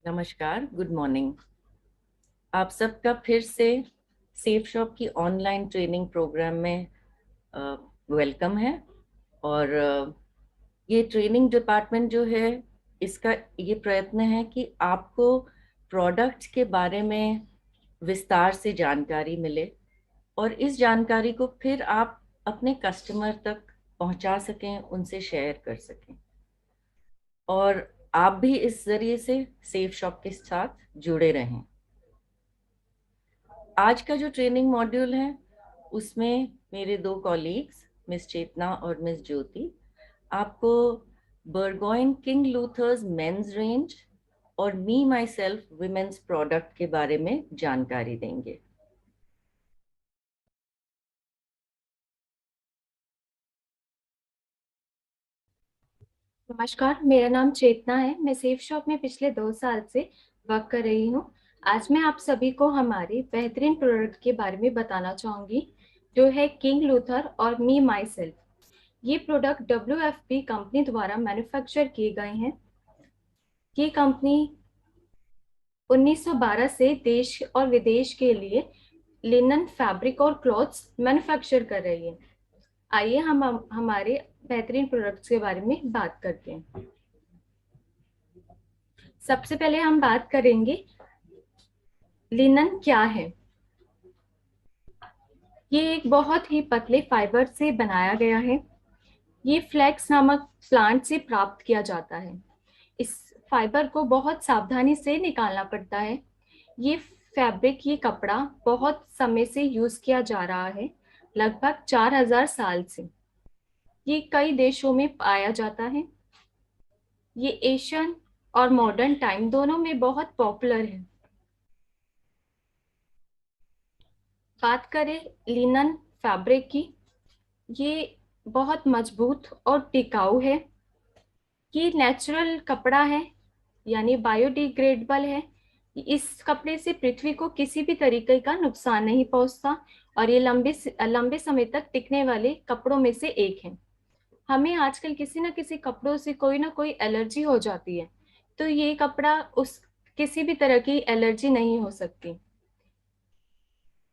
नमस्कार, good morning. आप सबका फिर से सेफ शॉप की ऑनलाइन ट्रेनिंग प्रोग्राम में वेलकम है। और ये ट्रेनिंग डिपार्टमेंट जो है, इसका ये प्रयत्न है कि आपको प्रोडक्ट के बारे में विस्तार से जानकारी मिले और इस जानकारी को फिर आप अपने कस्टमर तक पहुंचा सकें, उनसे शेयर कर सकें और आप भी इस जरिए से सेफ शॉप के साथ जुड़े रहें। आज का जो ट्रेनिंग मॉड्यूल है उसमें मेरे दो कॉलीग्स मिस चेतना और मिस ज्योति आपको बर्गोइन किंग लूथर्स मेंस रेंज और मी माई सेल्फ विमेन्स प्रोडक्ट के बारे में जानकारी देंगे। नमस्कार, मेरा नाम चेतना है। मैं सेफ शॉप में पिछले 2 साल से वर्क कर रही हूँ। आज मैं आप सभी को हमारे बेहतरीन प्रोडक्ट के बारे में बताना चाहूंगी, जो है किंग लूथर और मी माई सेल्फ। ये प्रोडक्ट WFP कंपनी द्वारा मैन्युफैक्चर किए गए हैं। ये कंपनी 1912 से देश और विदेश के लिए लिनन, फैब्रिक और क्लॉथ्स मैन्युफैक्चर कर रही है। आइए हम हमारे बेहतरीन प्रोडक्ट्स के बारे में बात करते हैं। सबसे पहले हम बात करेंगे लिनन क्या है। ये एक बहुत ही पतले फाइबर से बनाया गया है। ये फ्लेक्स नामक प्लांट से प्राप्त किया जाता है। इस फाइबर को बहुत सावधानी से निकालना पड़ता है। ये फैब्रिक, ये कपड़ा बहुत समय से यूज किया जा रहा है, लगभग 4000 साल से। ये कई देशों में पाया जाता है। ये एशियन और मॉडर्न टाइम दोनों में बहुत पॉपुलर है। बात करें लिनन फैब्रिक की, ये बहुत मजबूत और टिकाऊ है। ये नेचुरल कपड़ा है, यानी बायोडिग्रेडेबल है। इस कपड़े से पृथ्वी को किसी भी तरीके का नुकसान नहीं पहुंचता और ये लंबे लंबे समय तक टिकने वाले कपड़ों में से एक है। हमें आजकल किसी न किसी कपड़ों से कोई ना कोई एलर्जी हो जाती है, तो ये कपड़ा उस किसी भी तरह की एलर्जी नहीं हो सकती।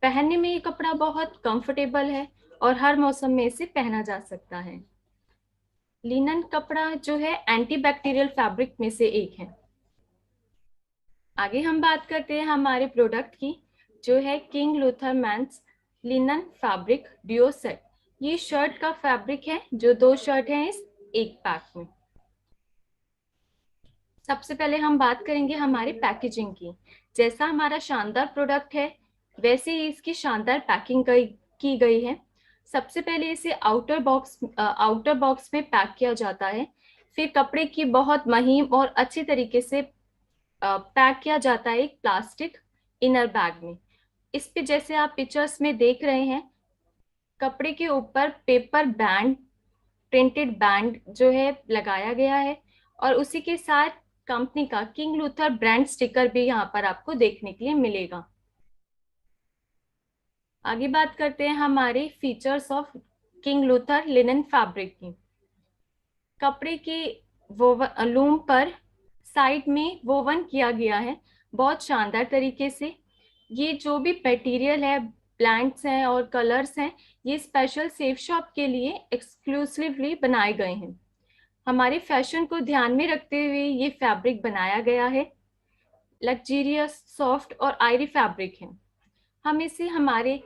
पहनने में ये कपड़ा बहुत कंफर्टेबल है और हर मौसम में इसे पहना जा सकता है। लिनन कपड़ा जो है एंटी बैक्टीरियल फैब्रिक में से एक है। आगे हम बात करते हैं हमारे प्रोडक्ट की, जो है King Luther men's linen fabric duo set. ये शर्ट का फैब्रिक है, जो 2 शर्ट हैं इस एक पैक में। सबसे पहले हम बात करेंगे हमारी पैकेजिंग की। जैसा हमारा शानदार प्रोडक्ट है, वैसे ही इसकी शानदार पैकिंग की गई है। सबसे पहले इसे आउटर बॉक्स में पैक किया जाता है। फिर कपड़े की बहुत महीन और अच्छी तरीके से पैक किया जाता है एक प्लास्टिक इनर बैग में। इस पे जैसे आप पिक्चर्स में देख रहे हैं, कपड़े के ऊपर पेपर बैंड, प्रिंटेड बैंड जो है लगाया गया है और उसी के साथ कंपनी का किंग लूथर ब्रांड स्टिकर भी यहाँ पर आपको देखने के लिए मिलेगा। आगे बात करते हैं हमारे features of king Luther linen fabric की। कपड़े के लूम पर साइड में वोवन किया गया है बहुत शानदार तरीके से। ये जो भी मटेरियल है, प्लांट्स हैं और कलर्स हैं, ये स्पेशल सेफ शॉप के लिए एक्सक्लूसिवली बनाए गए हैं। हमारे फैशन को ध्यान में रखते हुए ये फैब्रिक बनाया गया है। लग्जीरियस, सॉफ्ट और आयरी फैब्रिक है। हम इसे हमारे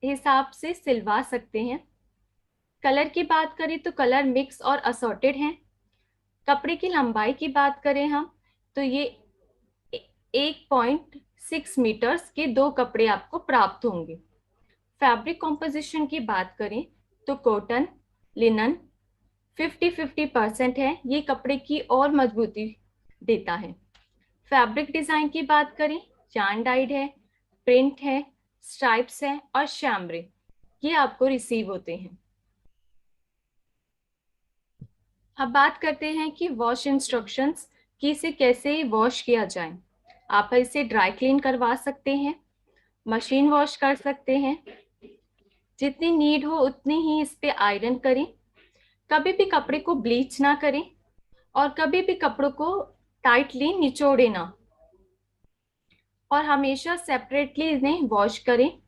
हिसाब से सिलवा सकते हैं। कलर की बात करें तो कलर मिक्स और असॉर्टेड हैं। कपड़े की लंबाई की बात करें हम, तो ये 1.6 मीटर्स के 2 कपड़े आपको प्राप्त होंगे। फैब्रिक कॉम्पोजिशन की बात करें तो कॉटन, लिनन 50-50% है। ये कपड़े की और मजबूती देता है। फैब्रिक डिजाइन की बात करें, चांद डाइड है, प्रिंट है, स्ट्राइप्स है और शैम्ब्रे ये आपको रिसीव होते हैं। अब बात करते हैं कि वॉश इंस्ट्रक्शंस, कि इसे कैसे वॉश किया जाए। आप इसे ड्राई क्लीन करवा सकते हैं, मशीन वॉश कर सकते हैं। जितनी नीड हो उतनी ही इस पे आयरन करें। कभी भी कपड़े को ब्लीच ना करें और कभी भी कपड़ों को टाइटली निचोड़े ना, और हमेशा सेपरेटली इन्हें वॉश करें।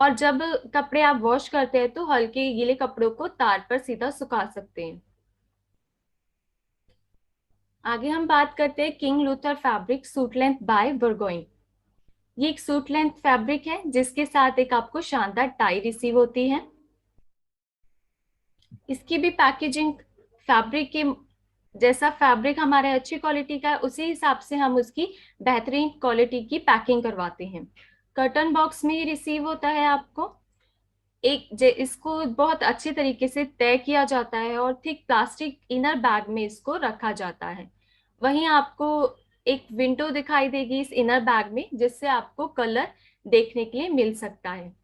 और जब कपड़े आप वॉश करते हैं तो हल्के गीले कपड़ों को तार पर सीधा सुखा सकते हैं। आगे हम बात करते हैं King Luther fabric suit length by Burgoyne. ये एक सूट लेंथ फैब्रिक है जिसके साथ एक आपको शानदार टाई रिसीव होती है। इसकी भी पैकेजिंग फैब्रिक के जैसा फैब्रिक हमारे अच्छी क्वालिटी का है, उसी हिसाब से हम उसकी बेहतरीन क्वालिटी की पैकिंग करवाते हैं। कर्टन बॉक्स में ये रिसीव होता है आपको। इसको बहुत अच्छे तरीके से तय किया जाता है और थिक प्लास्टिक इनर बैग में इसको रखा जाता है। वहीं आपको एक विंडो दिखाई देगी इस इनर बैग में, जिससे आपको कलर देखने के लिए मिल सकता है।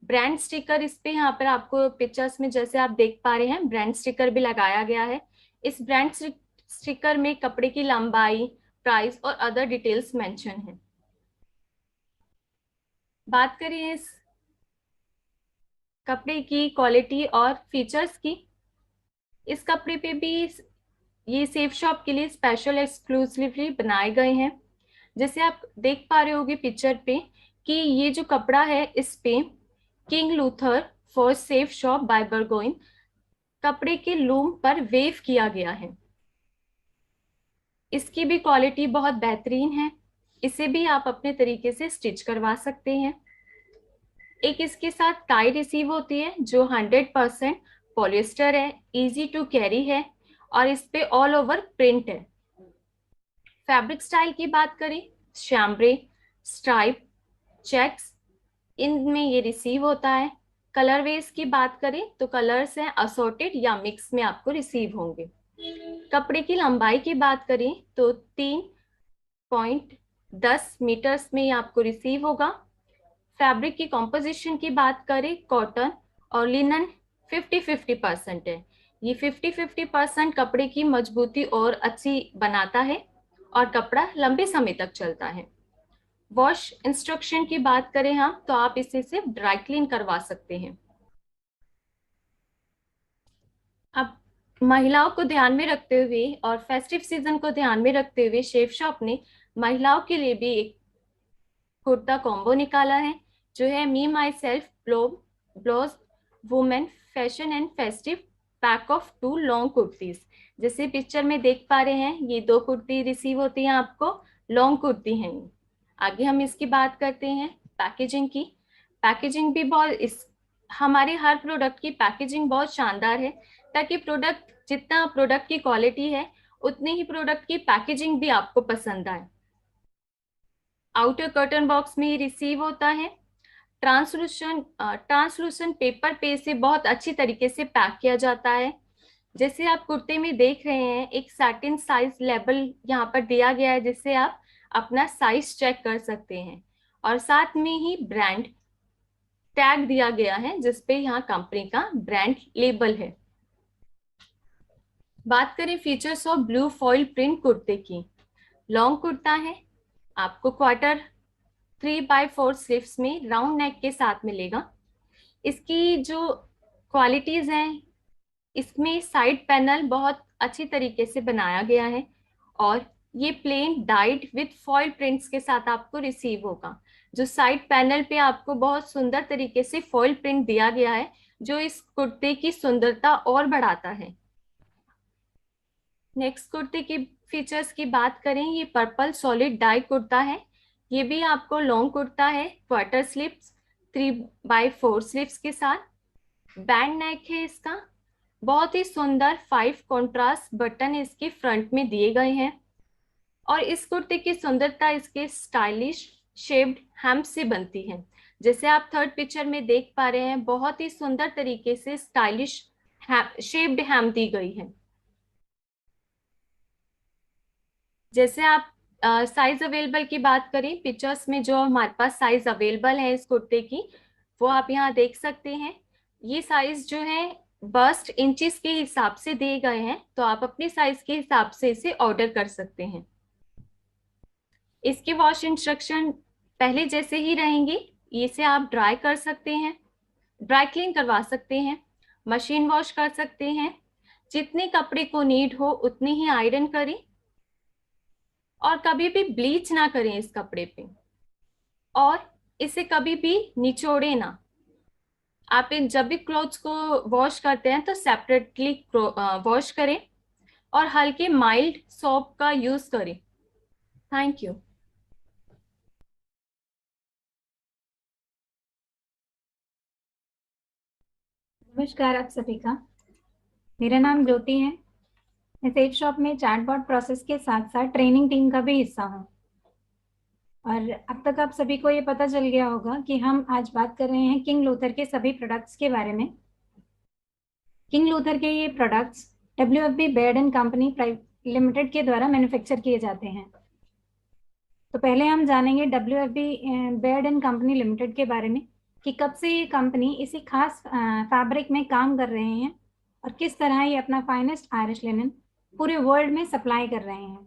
ब्रांड स्टिकर इस पे यहाँ पर आपको पिक्चर्स में जैसे आप देख पा रहे हैं ब्रांड स्टिकर भी लगाया गया है। इस ब्रांड स्टिकर में कपड़े की लंबाई, प्राइस और अदर डिटेल्स मेंशन है। बात करें इस कपड़े की क्वालिटी और फीचर्स की, इस कपड़े पे भी ये सेफ शॉप के लिए स्पेशल एक्सक्लूसिवली बनाए गए हैं। जैसे आप देख पा रहे होगे पिक्चर पे कि ये जो कपड़ा है इस पे King Luther for safe shop by Burgoyne कपड़े के लूम पर वेव किया गया है। इसकी भी क्वालिटी बहुत बेहतरीन है। इसे भी आप अपने तरीके से स्टिच करवा सकते हैं। एक इसके साथ टाई रिसीव होती है जो 100% पॉलिएस्टर है, इजी टू कैरी है और इस पे ऑल ओवर प्रिंट है। फैब्रिक स्टाइल की बात करें, शैम्ब्रे, स्ट्राइप, चेक्स इनमें ये रिसीव होता है। कलर वेज की बात करें तो कलर्स हैं असॉर्टेड या मिक्स में आपको रिसीव होंगे। कपड़े की लंबाई की बात करें तो 3.10 मीटर्स में ये आपको रिसीव होगा। फैब्रिक की कॉम्पोजिशन की बात करें, कॉटन और लिनन 50-50% है। ये 50-50% कपड़े की मजबूती और अच्छी बनाता है और कपड़ा लंबे समय तक चलता है। वॉश इंस्ट्रक्शन की बात करें हम तो आप इसे सिर्फ ड्राई क्लीन करवा सकते हैं। अब महिलाओं को ध्यान में रखते हुए और फेस्टिव सीजन को ध्यान में रखते हुए शेफ शॉप ने महिलाओं के लिए भी एक कुर्ता कॉम्बो निकाला है जो है me myself blouse women fashion and festive pack of 2 long kurtis. जैसे पिक्चर में देख पा रहे हैं ये 2 कुर्ती रिसीव होती हैं आपको, लॉन्ग कुर्ती हैं ये। आगे हम इसकी बात करते हैं पैकेजिंग की। पैकेजिंग भी हमारे हर प्रोडक्ट की पैकेजिंग बहुत शानदार है ताकि जितना प्रोडक्ट की क्वालिटी है उतनी ही प्रोडक्ट की पैकेजिंग भी आपको पसंद आए। आउटर कर्टन बॉक्स में ये रिसीव होता है। ट्रांसलूसेंट पेपर पे इसे बहुत अच्छी तरीके से पैक किया जाता है। जैसे आप कुर्ते में देख रहे हैं एक सैटिन साइज लेबल यहाँ पर दिया गया है जिससे आप अपना साइज चेक कर सकते हैं और साथ में ही ब्रांड टैग दिया गया है जिसपे यहाँ कंपनी का ब्रांड लेबल है। बात करें features of blue foil print कुर्ते की। लॉन्ग कुर्ता है, आपको क्वार्टर 3/4 स्लीव्स में राउंड नेक के साथ मिलेगा। इसकी जो क्वालिटीज हैं, इसमें साइड पैनल बहुत अच्छी तरीके से बनाया गया है और ये plain dyed with foil prints के साथ आपको रिसीव होगा। जो साइड पैनल पे आपको बहुत सुंदर तरीके से फॉइल प्रिंट दिया गया है जो इस कुर्ते की सुंदरता और बढ़ाता है। नेक्स्ट कुर्ते की फीचर्स की बात करें, ये पर्पल सॉलिड डाई कुर्ता है। ये भी आपको लॉन्ग कुर्ता है, क्वार्टर स्लीव्स 3/4 स्लीव्स के साथ। बैंड नेक है इसका। बहुत ही सुंदर 5 कॉन्ट्रास्ट बटन इसके फ्रंट में दिए गए हैं और इस कुर्ते की सुंदरता इसके स्टाइलिश शेप्ड हेम से बनती है। जैसे आप थर्ड पिक्चर में देख पा रहे हैं बहुत ही सुंदर तरीके से स्टाइलिश शेप्ड हेम दी गई है। जैसे आप साइज अवेलेबल की बात करें, पिक्चर्स में जो हमारे पास साइज अवेलेबल है इस कुर्ते की वो आप यहाँ देख सकते हैं। ये साइज जो है बस्ट इंचेस के हिसाब से दिए गए हैं तो आप अपने साइज के हिसाब से इसे ऑर्डर कर सकते हैं। इसके वॉश इंस्ट्रक्शन पहले जैसे ही रहेंगे। इसे आप ड्राई कर सकते हैं, ड्राई क्लीन करवा सकते हैं, मशीन वॉश कर सकते हैं। जितने कपड़े को नीड हो उतनी ही आयरन करें। और कभी भी ब्लीच ना करें इस कपड़े पे, और इसे कभी भी निचोड़े ना। आप इन जब भी क्लोथ्स को वॉश करते हैं तो सेपरेटली वॉश करें और हल्के माइल्ड सोप का यूज करें। Thank you. नमस्कार आप सभी का। मेरा नाम ज्योति है। मैं सेफ शॉप में चैटबॉट प्रोसेस के साथ साथ ट्रेनिंग टीम का भी हिस्सा हूँ। और अब तक आप सभी को ये पता चल गया होगा कि हम आज बात कर रहे हैं किंग लूथर के सभी प्रोडक्ट्स के बारे में। किंग लूथर के ये products WFB Baird and company private limited के द्वारा मैन्युफैक्चर किए जाते हैं। तो पहले हम जानेंगे WFB Baird and company limited के बारे में कि कब से ये कंपनी इसी खास फैब्रिक में काम कर रहे हैं और किस तरह ये अपना फाइनेस्ट आयरिश लिनन पूरे वर्ल्ड में सप्लाई कर रहे हैं।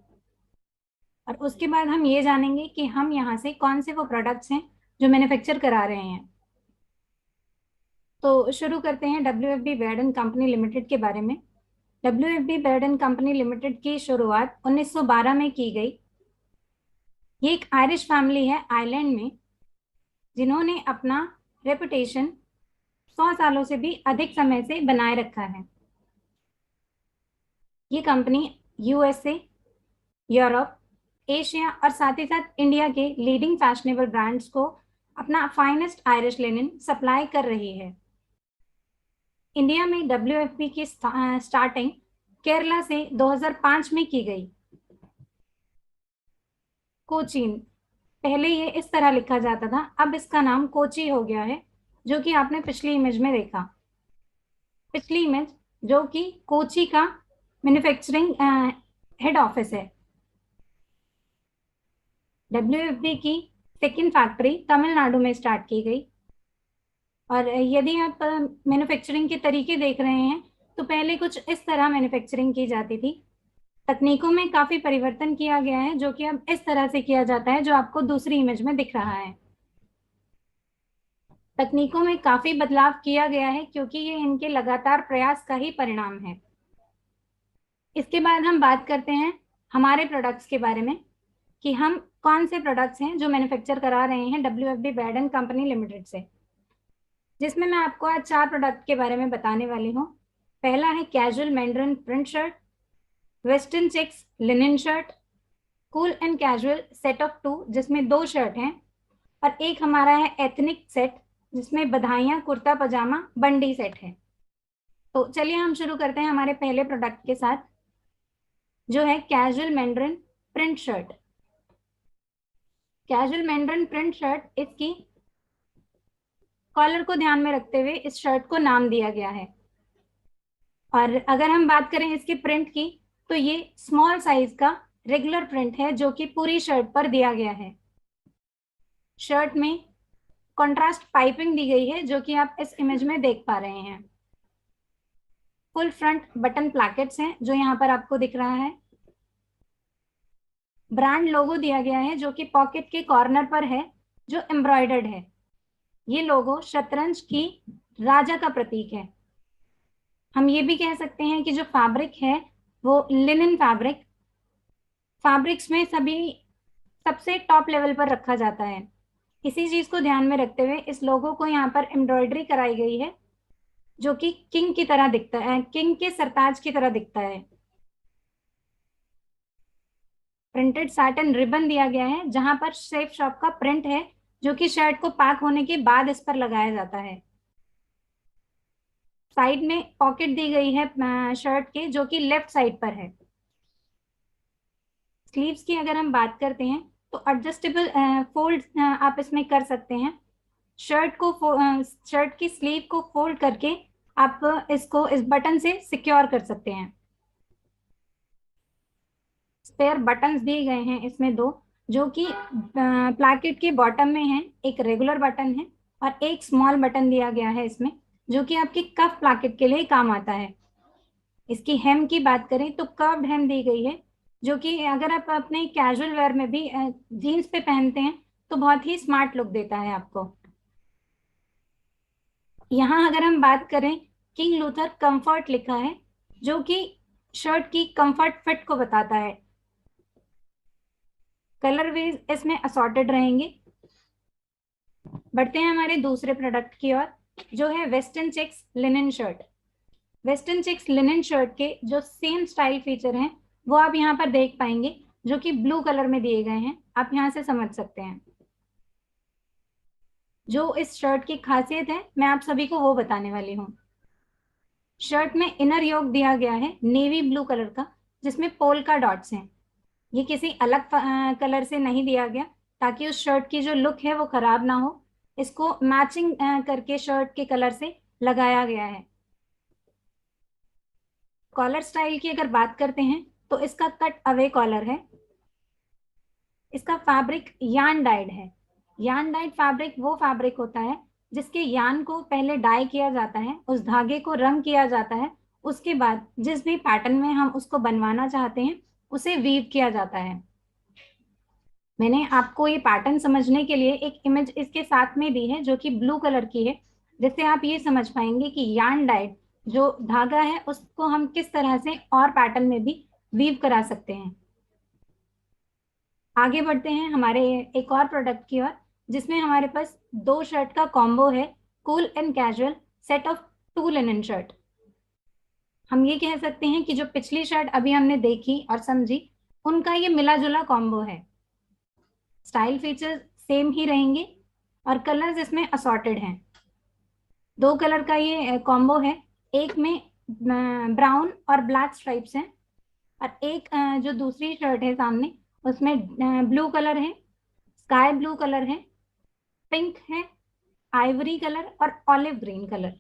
और उसके बाद हम ये जानेंगे कि हम यहाँ से कौन से वो प्रोडक्ट्स हैं जो मैन्युफैक्चर करा रहे हैं। तो शुरू करते हैं WFB Baird and company limited के बारे में। WFB Baird and company limited की शुरुआत 1912 में की गई। ये एक आयरिश फैमिली है आयरलैंड में, जिन्होंने अपना रेपुटेशन 100 सालों से भी अधिक समय से बनाए रखा है। ये कंपनी USA, यूरोप, एशिया और साथ ही साथ इंडिया के लीडिंग फैशनेबल ब्रांड्स को अपना फाइनेस्ट आयरिश लिनन सप्लाई कर रही है। इंडिया में WFB की स्टार्टिंग केरला से 2005 में की गई। कोचीन, पहले ये इस तरह लिखा जाता था, अब इसका नाम कोची हो गया है, जो कि आपने पिछली इमेज में देखा। पिछली इमेज जो कि कोची का मैन्युफैक्चरिंग हेड ऑफिस है। WFB की सेकेंड फैक्ट्री तमिलनाडु में स्टार्ट की गई। और यदि आप मैन्युफैक्चरिंग के तरीके देख रहे हैं तो पहले कुछ इस तरह मैन्युफैक्चरिंग की जाती थी। तकनीकों में काफी परिवर्तन किया गया है, जो कि अब इस तरह से किया जाता है जो आपको दूसरी इमेज में दिख रहा है। तकनीकों में काफी बदलाव किया गया है क्योंकि ये इनके लगातार प्रयास का ही परिणाम है। इसके बाद हम बात करते हैं हमारे प्रोडक्ट्स के बारे में कि हम कौन से प्रोडक्ट्स हैं जो मैन्युफैक्चर करा रहे हैं WFB Baird and company limited से, जिसमें मैं आपको आज 4 प्रोडक्ट के बारे में बताने वाली हूँ। पहला है casual mandarin print shirt, western checks linen shirt, cool and casual set of 2 जिसमें 2 शर्ट हैं, और एक हमारा है एथनिक सेट जिसमें बधाइयाँ कुर्ता पजामा बंडी सेट है। तो चलिए हम शुरू करते हैं हमारे पहले प्रोडक्ट के साथ, जो है casual mandarin print shirt. Casual mandarin print shirt, इसकी कॉलर को ध्यान में रखते हुए इस शर्ट को नाम दिया गया है। और अगर हम बात करें इसके प्रिंट की तो ये स्मॉल साइज का रेगुलर प्रिंट है जो कि पूरी शर्ट पर दिया गया है। शर्ट में कंट्रास्ट पाइपिंग दी गई है जो कि आप इस इमेज में देख पा रहे हैं। फुल फ्रंट बटन प्लैकेट्स हैं जो यहाँ पर आपको दिख रहा है। ब्रांड लोगो दिया गया है जो कि पॉकेट के कॉर्नर पर है, जो एम्ब्रॉयडर्ड है। ये लोगो शतरंज की राजा का प्रतीक है। हम ये भी कह सकते हैं कि जो फैब्रिक है वो लिनन फैब्रिक्स में सबसे टॉप लेवल पर रखा जाता है। इसी चीज को ध्यान में रखते हुए इस लोगो को यहाँ पर एम्ब्रॉयडरी कराई गई है जो कि किंग की तरह दिखता है, किंग के सरताज की तरह दिखता है। प्रिंटेड सैटिन रिबन दिया गया है जहां पर सेफ शॉप का प्रिंट है जो कि शर्ट को पैक होने के बाद इस पर लगाया जाता है। साइड में पॉकेट दी गई है शर्ट के, जो कि लेफ्ट साइड पर है। स्लीव्स की अगर हम बात करते हैं तो एडजस्टेबल फोल्ड आप इसमें कर सकते हैं। शर्ट की स्लीव को फोल्ड करके आप इसको इस बटन से सिक्योर कर सकते हैं। स्पेयर बटन्स दिए गए हैं इसमें 2, जो कि प्लैकेट के बॉटम में है। एक रेगुलर बटन है और एक स्मॉल बटन दिया गया है इसमें, जो कि आपकी कफ प्लैकेट के लिए काम आता है। इसकी हेम की बात करें तो कर्व्ड हेम दी गई है, जो कि अगर आप अपने कैजुअल वेयर में भी जीन्स पे पहनते हैं तो बहुत ही स्मार्ट लुक देता है आपको। यहाँ अगर हम बात करें, किंग लूथर कंफर्ट लिखा है जो कि शर्ट की कंफर्ट फिट को बताता है। कलर वेज इसमें असॉर्टेड रहेंगे। बढ़ते हैं हमारे दूसरे प्रोडक्ट की ओर, जो है western checks linen shirt. Western checks linen shirt के जो सेम स्टाइल फीचर हैं वो आप यहाँ पर देख पाएंगे, जो कि ब्लू कलर में दिए गए हैं, आप यहाँ से समझ सकते हैं। जो इस शर्ट की खासियत है मैं आप सभी को वो बताने वाली हूँ। शर्ट में इनर योक दिया गया है नेवी ब्लू कलर का, जिसमें पोल्का डॉट्स हैं। ये किसी अलग कलर से नहीं दिया गया, ताकि उस शर्ट की जो लुक है वो खराब ना हो। इसको मैचिंग करके शर्ट के कलर से लगाया गया है। कॉलर स्टाइल की अगर बात करते हैं तो इसका कट अवे कॉलर है। इसका फैब्रिक यान डाइड है। यान डाइड फैब्रिक वो फैब्रिक होता है जिसके यान को पहले डाई किया जाता है, उस धागे को रंग किया जाता है, उसके बाद जिस भी पैटर्न में हम उसको बनवाना चाहते हैं उसे वीव किया जाता है। मैंने आपको ये पैटर्न समझने के लिए एक इमेज इसके साथ में दी है, जो कि ब्लू कलर की है, जिससे आप ये समझ पाएंगे कि यार्न डाइड जो धागा है उसको हम किस तरह से और पैटर्न में भी वीव करा सकते हैं। आगे बढ़ते हैं हमारे एक और प्रोडक्ट की ओर, जिसमें हमारे पास 2 शर्ट का कॉम्बो है, cool and casual set of 2 linen shirt. हम ये कह सकते हैं कि जो पिछली शर्ट अभी हमने देखी और समझी, उनका ये मिला जुला कॉम्बो है। स्टाइल फीचर सेम ही रहेंगे और कलर्स इसमें असॉर्टेड हैं। 2 कलर का ये कॉम्बो है, एक में ब्राउन और ब्लैक स्ट्राइप्स हैं, और एक जो दूसरी शर्ट है सामने उसमें ब्लू कलर है, स्काई ब्लू कलर है, पिंक है, आइवरी कलर और olive green colour.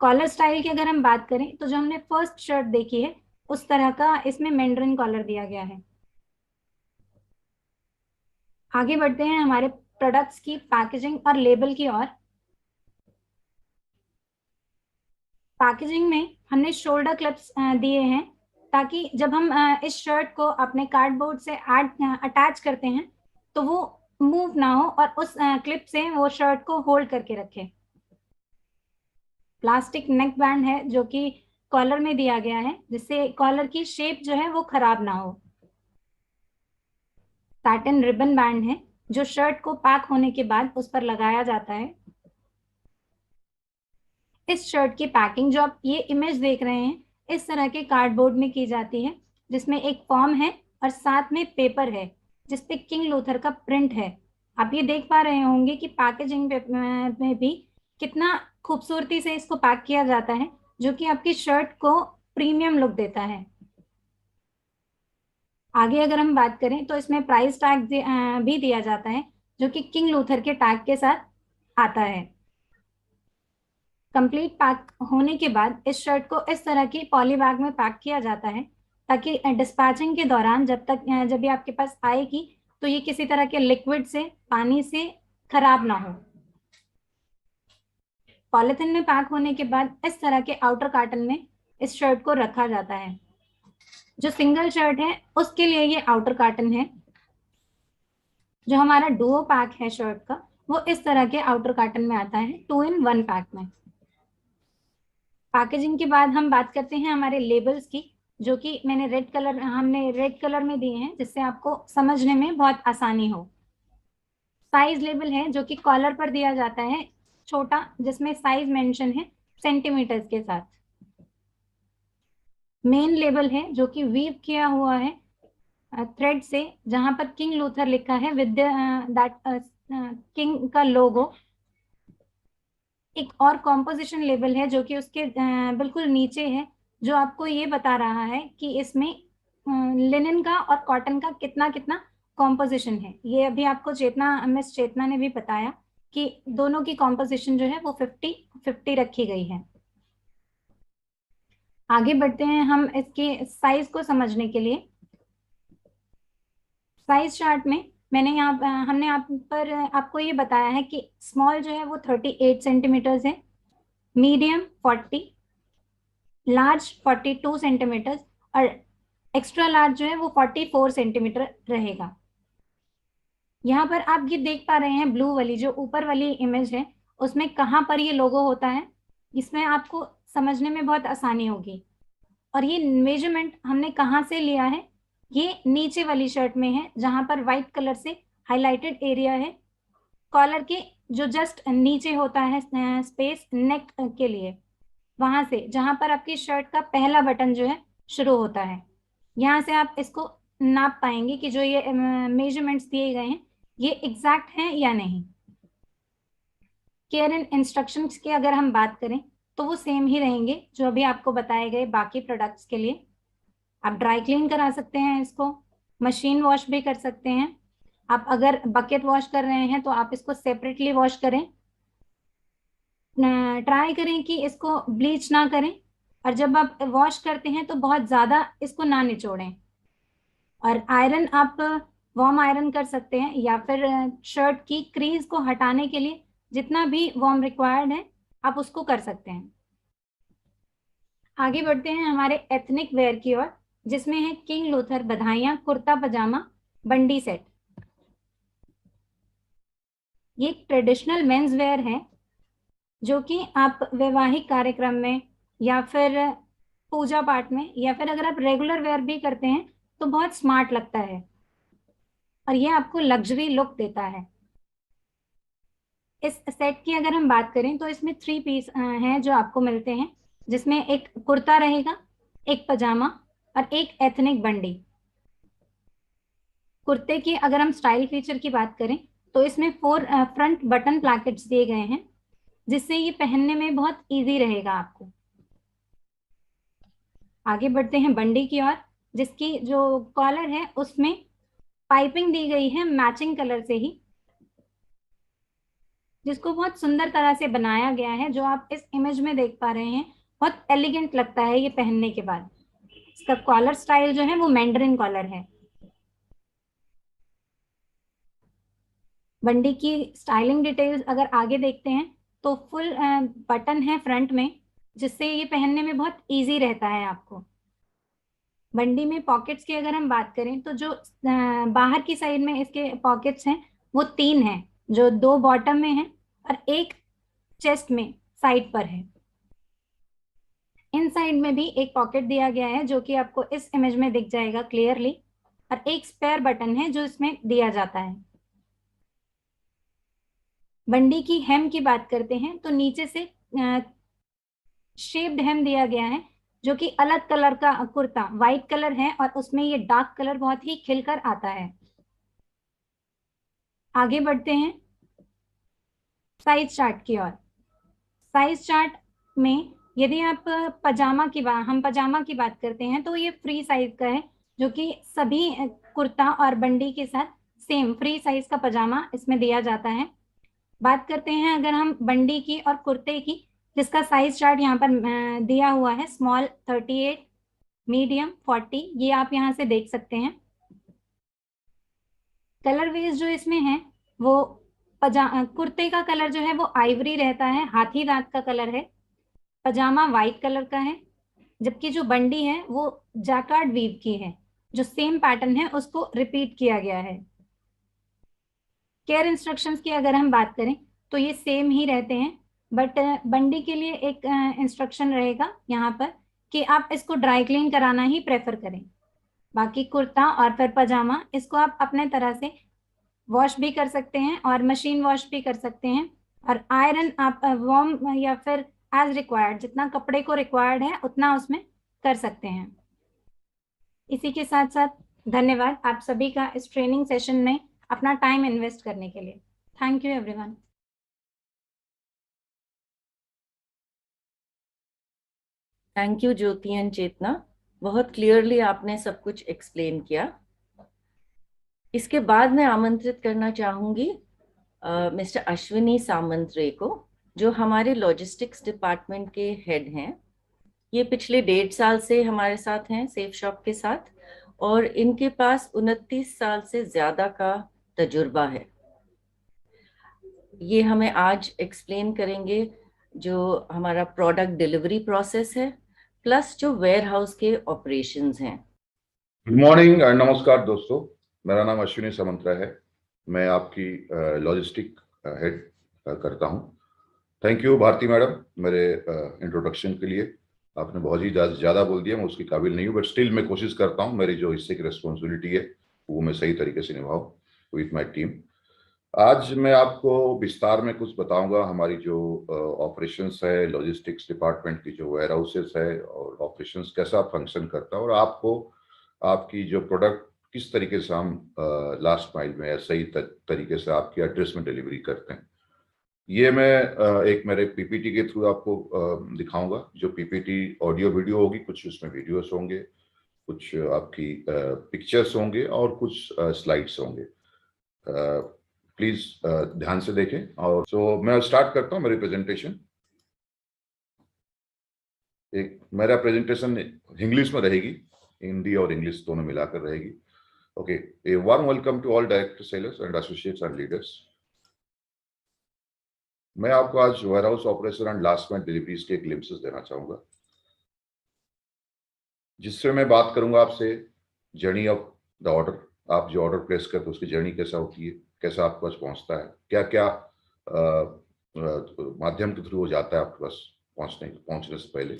Collar style की अगर हम बात करें तो जो हमने फर्स्ट शर्ट देखी है उस तरह का इसमें मैंड्रिन कॉलर दिया गया है। आगे बढ़ते हैं हमारे प्रोडक्ट्स की पैकेजिंग और लेबल की ओर। पैकेजिंग में हमने शोल्डर क्लिप्स दिए हैं, ताकि जब हम इस शर्ट को अपने कार्डबोर्ड से अटैच करते हैं तो वो मूव ना हो और उस क्लिप से वो शर्ट को होल्ड करके रखे। प्लास्टिक नेक बैंड है जो कि कॉलर में दिया गया है, जिससे कॉलर की शेप जो है वो खराब ना हो। सैटिन रिबन बैंड है जो शर्ट को पैक होने के बाद उस पर लगाया जाता है। इस शर्ट की पैकिंग जो आप ये इमेज देख रहे हैं इस तरह के कार्डबोर्ड में की जाती है, जिसमें एक फॉर्म है और साथ में पेपर है जिसपे किंग लूथर का प्रिंट है। आप ये देख पा रहे होंगे कि पैकेजिंग में भी कितना खूबसूरती से इसको पैक किया जाता है, जो कि आपकी शर्ट को प्रीमियम लुक देता है। आगे अगर हम बात करें तो इसमें प्राइस टैग भी दिया जाता है, जो कि किंग लूथर के टैग के साथ आता है। कंप्लीट पैक होने के बाद इस शर्ट को इस तरह की पॉली बैग में पैक किया जाता है, ताकि डिस्पैचिंग के दौरान जब ये आपके पास आएगी तो ये किसी तरह के लिक्विड से, पानी से खराब ना हो। पॉलिथीन में पैक होने के बाद इस तरह के आउटर कार्टन में इस शर्ट को रखा जाता है। जो सिंगल शर्ट है उसके लिए ये आउटर कार्टन है। जो हमारा डुओ पैक है शर्ट का, वो इस तरह के आउटर कार्टन में आता है, 2 in 1 पैक में। पैकेजिंग के बाद हम बात करते हैं हमारे लेबल्स की, जो कि हमने रेड कलर में दिए हैं, जिससे आपको समझने में बहुत आसानी हो। साइज लेबल है जो कि कॉलर पर दिया जाता है, छोटा, जिसमें साइज मेंशन है सेंटीमीटर्स के साथ। मेन लेबल है जो कि वीव किया हुआ है थ्रेड से, जहां पर किंग लूथर लिखा है विद दैट किंग का लोगो। एक और कॉम्पोजिशन लेबल है जो कि उसके बिल्कुल नीचे है, जो आपको ये बता रहा है कि इसमें लिनन का और कॉटन का कितना कितना कॉम्पोजिशन है। ये अभी आपको मिस चेतना ने भी बताया कि दोनों की कॉम्पोजिशन जो है वो 50-50 रखी गई है। आगे बढ़ते हैं हम इसके साइज को समझने के लिए। साइज चार्ट में हमने यहाँ पर आपको ये बताया है कि स्मॉल जो है वो 38 सेंटीमीटर्स है, मीडियम 40, लार्ज 42 सेंटीमीटर्स और एक्स्ट्रा लार्ज जो है वो 44 सेंटीमीटर रहेगा। यहाँ पर आप ये देख पा रहे हैं ब्लू वाली जो ऊपर वाली इमेज है, उसमें कहाँ पर ये लोगो होता है, इसमें आपको समझने में बहुत आसानी होगी। और ये मेजरमेंट हमने कहाँ से लिया है, ये नीचे वाली शर्ट में है, जहां पर व्हाइट कलर से हाईलाइटेड एरिया है, कॉलर के जो जस्ट नीचे होता है स्पेस नेक के लिए, वहां से जहां पर आपकी शर्ट का पहला बटन जो है शुरू होता है, यहाँ से आप इसको नाप पाएंगे कि जो ये मेजरमेंट्स दिए गए हैं ये एग्जैक्ट हैं या नहीं। केयर एंड इंस्ट्रक्शंस की अगर हम बात करें तो वो सेम ही रहेंगे जो अभी आपको बताए गए बाकी प्रोडक्ट्स के लिए। आप ड्राई क्लीन करा सकते हैं इसको, मशीन वॉश भी कर सकते हैं। आप अगर बकेट वॉश कर रहे हैं तो आप इसको सेपरेटली वॉश करें, ट्राई करें कि इसको ब्लीच ना करें, और जब आप वॉश करते हैं तो बहुत ज़्यादा इसको ना निचोड़ें। और आयरन आप वार्म आयरन कर सकते हैं, या फिर शर्ट की क्रीज को हटाने के लिए जितना भी वार्म रिक्वायर्ड है आप उसको कर सकते हैं। आगे बढ़ते हैं हमारे एथनिक वेयर की ओर, जिसमें है किंग लूथर बधाइयां कुर्ता पजामा बंडी सेट। ये एक ट्रेडिशनल मेंस वेयर है जो कि आप वैवाहिक कार्यक्रम में या फिर पूजा पाठ में या फिर अगर आप रेगुलर वेयर भी करते हैं तो बहुत स्मार्ट लगता है और ये आपको लग्जरी लुक देता है। इस सेट की अगर हम बात करें तो इसमें 3 पीस हैं जो आपको मिलते हैं, जिसमें एक कुर्ता रहेगा, एक पजामा और एक एथनिक बंडी। कुर्ते की अगर हम स्टाइल फीचर की बात करें तो इसमें 4 फ्रंट बटन प्लैकेट्स दिए गए हैं, जिससे ये पहनने में बहुत इजी रहेगा आपको। आगे बढ़ते हैं बंडी की ओर, जिसकी जो कॉलर है उसमें पाइपिंग दी गई है मैचिंग कलर से ही, जिसको बहुत सुंदर तरह से बनाया गया है। जो आप इस इमेज में देख पा रहे हैं बहुत एलिगेंट लगता है ये पहनने के बाद। इसका कॉलर स्टाइल जो है वो मैंडरिन कॉलर है। बंडी की स्टाइलिंग डिटेल्स अगर आगे देखते हैं तो फुल बटन है फ्रंट में, जिससे ये पहनने में बहुत इजी रहता है आपको। बंडी में पॉकेट्स की अगर हम बात करें तो जो बाहर की साइड में इसके पॉकेट्स हैं वो 3 हैं, जो 2 बॉटम में है और एक चेस्ट में साइड पर है। इन साइड में भी एक पॉकेट दिया गया है जो कि आपको इस इमेज में दिख जाएगा क्लियरली, और एक स्पेयर बटन है जो इसमें दिया जाता है। बंडी की हेम की बात करते हैं तो नीचे से शेप्ड हेम दिया गया है, जो कि अलग कलर का कुर्ता व्हाइट कलर है और उसमें ये डार्क कलर बहुत ही खिलकर आता है। आगे बढ़ते हैं साइज चार्ट की ओर। साइज चार्ट में यदि आप हम पजामा की बात करते हैं तो ये फ्री साइज का है, जो कि सभी कुर्ता और बंडी के साथ सेम फ्री साइज का पजामा इसमें दिया जाता है। बात करते हैं अगर हम बंडी की और कुर्ते की, जिसका साइज चार्ट यहाँ पर दिया हुआ है, स्मॉल 38, मीडियम 40, ये आप यहाँ से देख सकते हैं। कलर वेज जो इसमें है वो कुर्ते का कलर जो है वो आइवरी रहता है, हाथी दांत का कलर है। पजामा व्हाइट कलर का है, जबकि जो बंडी है वो जैकार्ड वीव की है, जो सेम पैटर्न है उसको रिपीट किया गया है। केयर इंस्ट्रक्शंस की अगर हम बात करें तो ये सेम ही रहते हैं, बट बंडी के लिए एक इंस्ट्रक्शन रहेगा यहाँ पर कि आप इसको ड्राई क्लीन कराना ही प्रेफर करें। बाकी कुर्ता और फिर पजामा इसको आप अपने तरह से वॉश भी कर सकते हैं और मशीन वॉश भी कर सकते हैं, और आयरन आप वार्म या फिर एज रिक्वायर्ड, जितना कपड़े को रिक्वायर्ड है उतना उसमें कर सकते हैं। इसी के साथ साथ धन्यवाद आप सभी का इस ट्रेनिंग सेशन में अपना टाइम इन्वेस्ट करने के लिए। Thank you everyone. Thank you Jyoti and Chetna, बहुत क्लियरली आपने सब कुछ एक्सप्लेन किया। इसके बाद मैं आमंत्रित करना चाहूंगी मिस्टर अश्विनी सामंतरे को, जो हमारे लॉजिस्टिक्स डिपार्टमेंट के हेड हैं। ये पिछले 1.5 साल से हमारे साथ हैं सेफ शॉप के साथ, और इनके पास 29 साल से ज्यादा का तजुर्बा है। ये हमें आज एक्सप्लेन करेंगे जो हमारा प्रोडक्ट डिलीवरी प्रोसेस है, प्लस जो वेयर हाउस के ऑपरेशंस हैं। गुड मॉर्निंग, नमस्कार दोस्तों, मेरा नाम अश्विनी सामंतरा है। मैं आपकी लॉजिस्टिक हेड करता हूं। थैंक यू भारती मैडम मेरे इंट्रोडक्शन के लिए। आपने बहुत ही ज़्यादा बोल दिया, मैं उसके काबिल नहीं हूँ, बट स्टिल मैं कोशिश करता हूँ मेरी जो हिस्से की रिस्पॉन्सिबिलिटी है वो मैं सही तरीके से निभाऊँ विथ माई टीम। आज मैं आपको विस्तार में कुछ बताऊंगा हमारी जो ऑपरेशंस है, लॉजिस्टिक्स डिपार्टमेंट की जो वेयर हाउसेस है और ऑपरेशंस कैसा फंक्शन करता है, और आपको आपकी जो प्रोडक्ट किस तरीके से हम लास्ट माइल में या सही तरीके से आपके एड्रेस में डिलीवरी करते हैं। ये मैं एक मेरे पीपीटी के थ्रू आपको दिखाऊंगा। जो पीपीटी ऑडियो वीडियो होगी, कुछ उसमें वीडियोस होंगे, कुछ आपकी पिक्चर्स होंगे और कुछ स्लाइड्स होंगे। प्लीज ध्यान से देखें। और मैं स्टार्ट करता हूं मेरी प्रेजेंटेशन। मेरा प्रेजेंटेशन इंग्लिश में रहेगी, हिंदी और इंग्लिश दोनों मिलाकर रहेगी। Okay, a warm welcome to all director, sellers and associates and leaders. मैं आपको आज warehouse operation and last mile deliveries के ग्लिम्पसेस देना चाहूंगा, जिससे मैं बात करूंगा आपसे जर्नी ऑफ द ऑर्डर। आप जो ऑर्डर प्लेस करते हैं उसकी जर्नी कैसा होती है, कैसा आपके पास पहुंचता है, क्या क्या माध्यम के थ्रू हो जाता है आपके पास पहुंचने से पहले।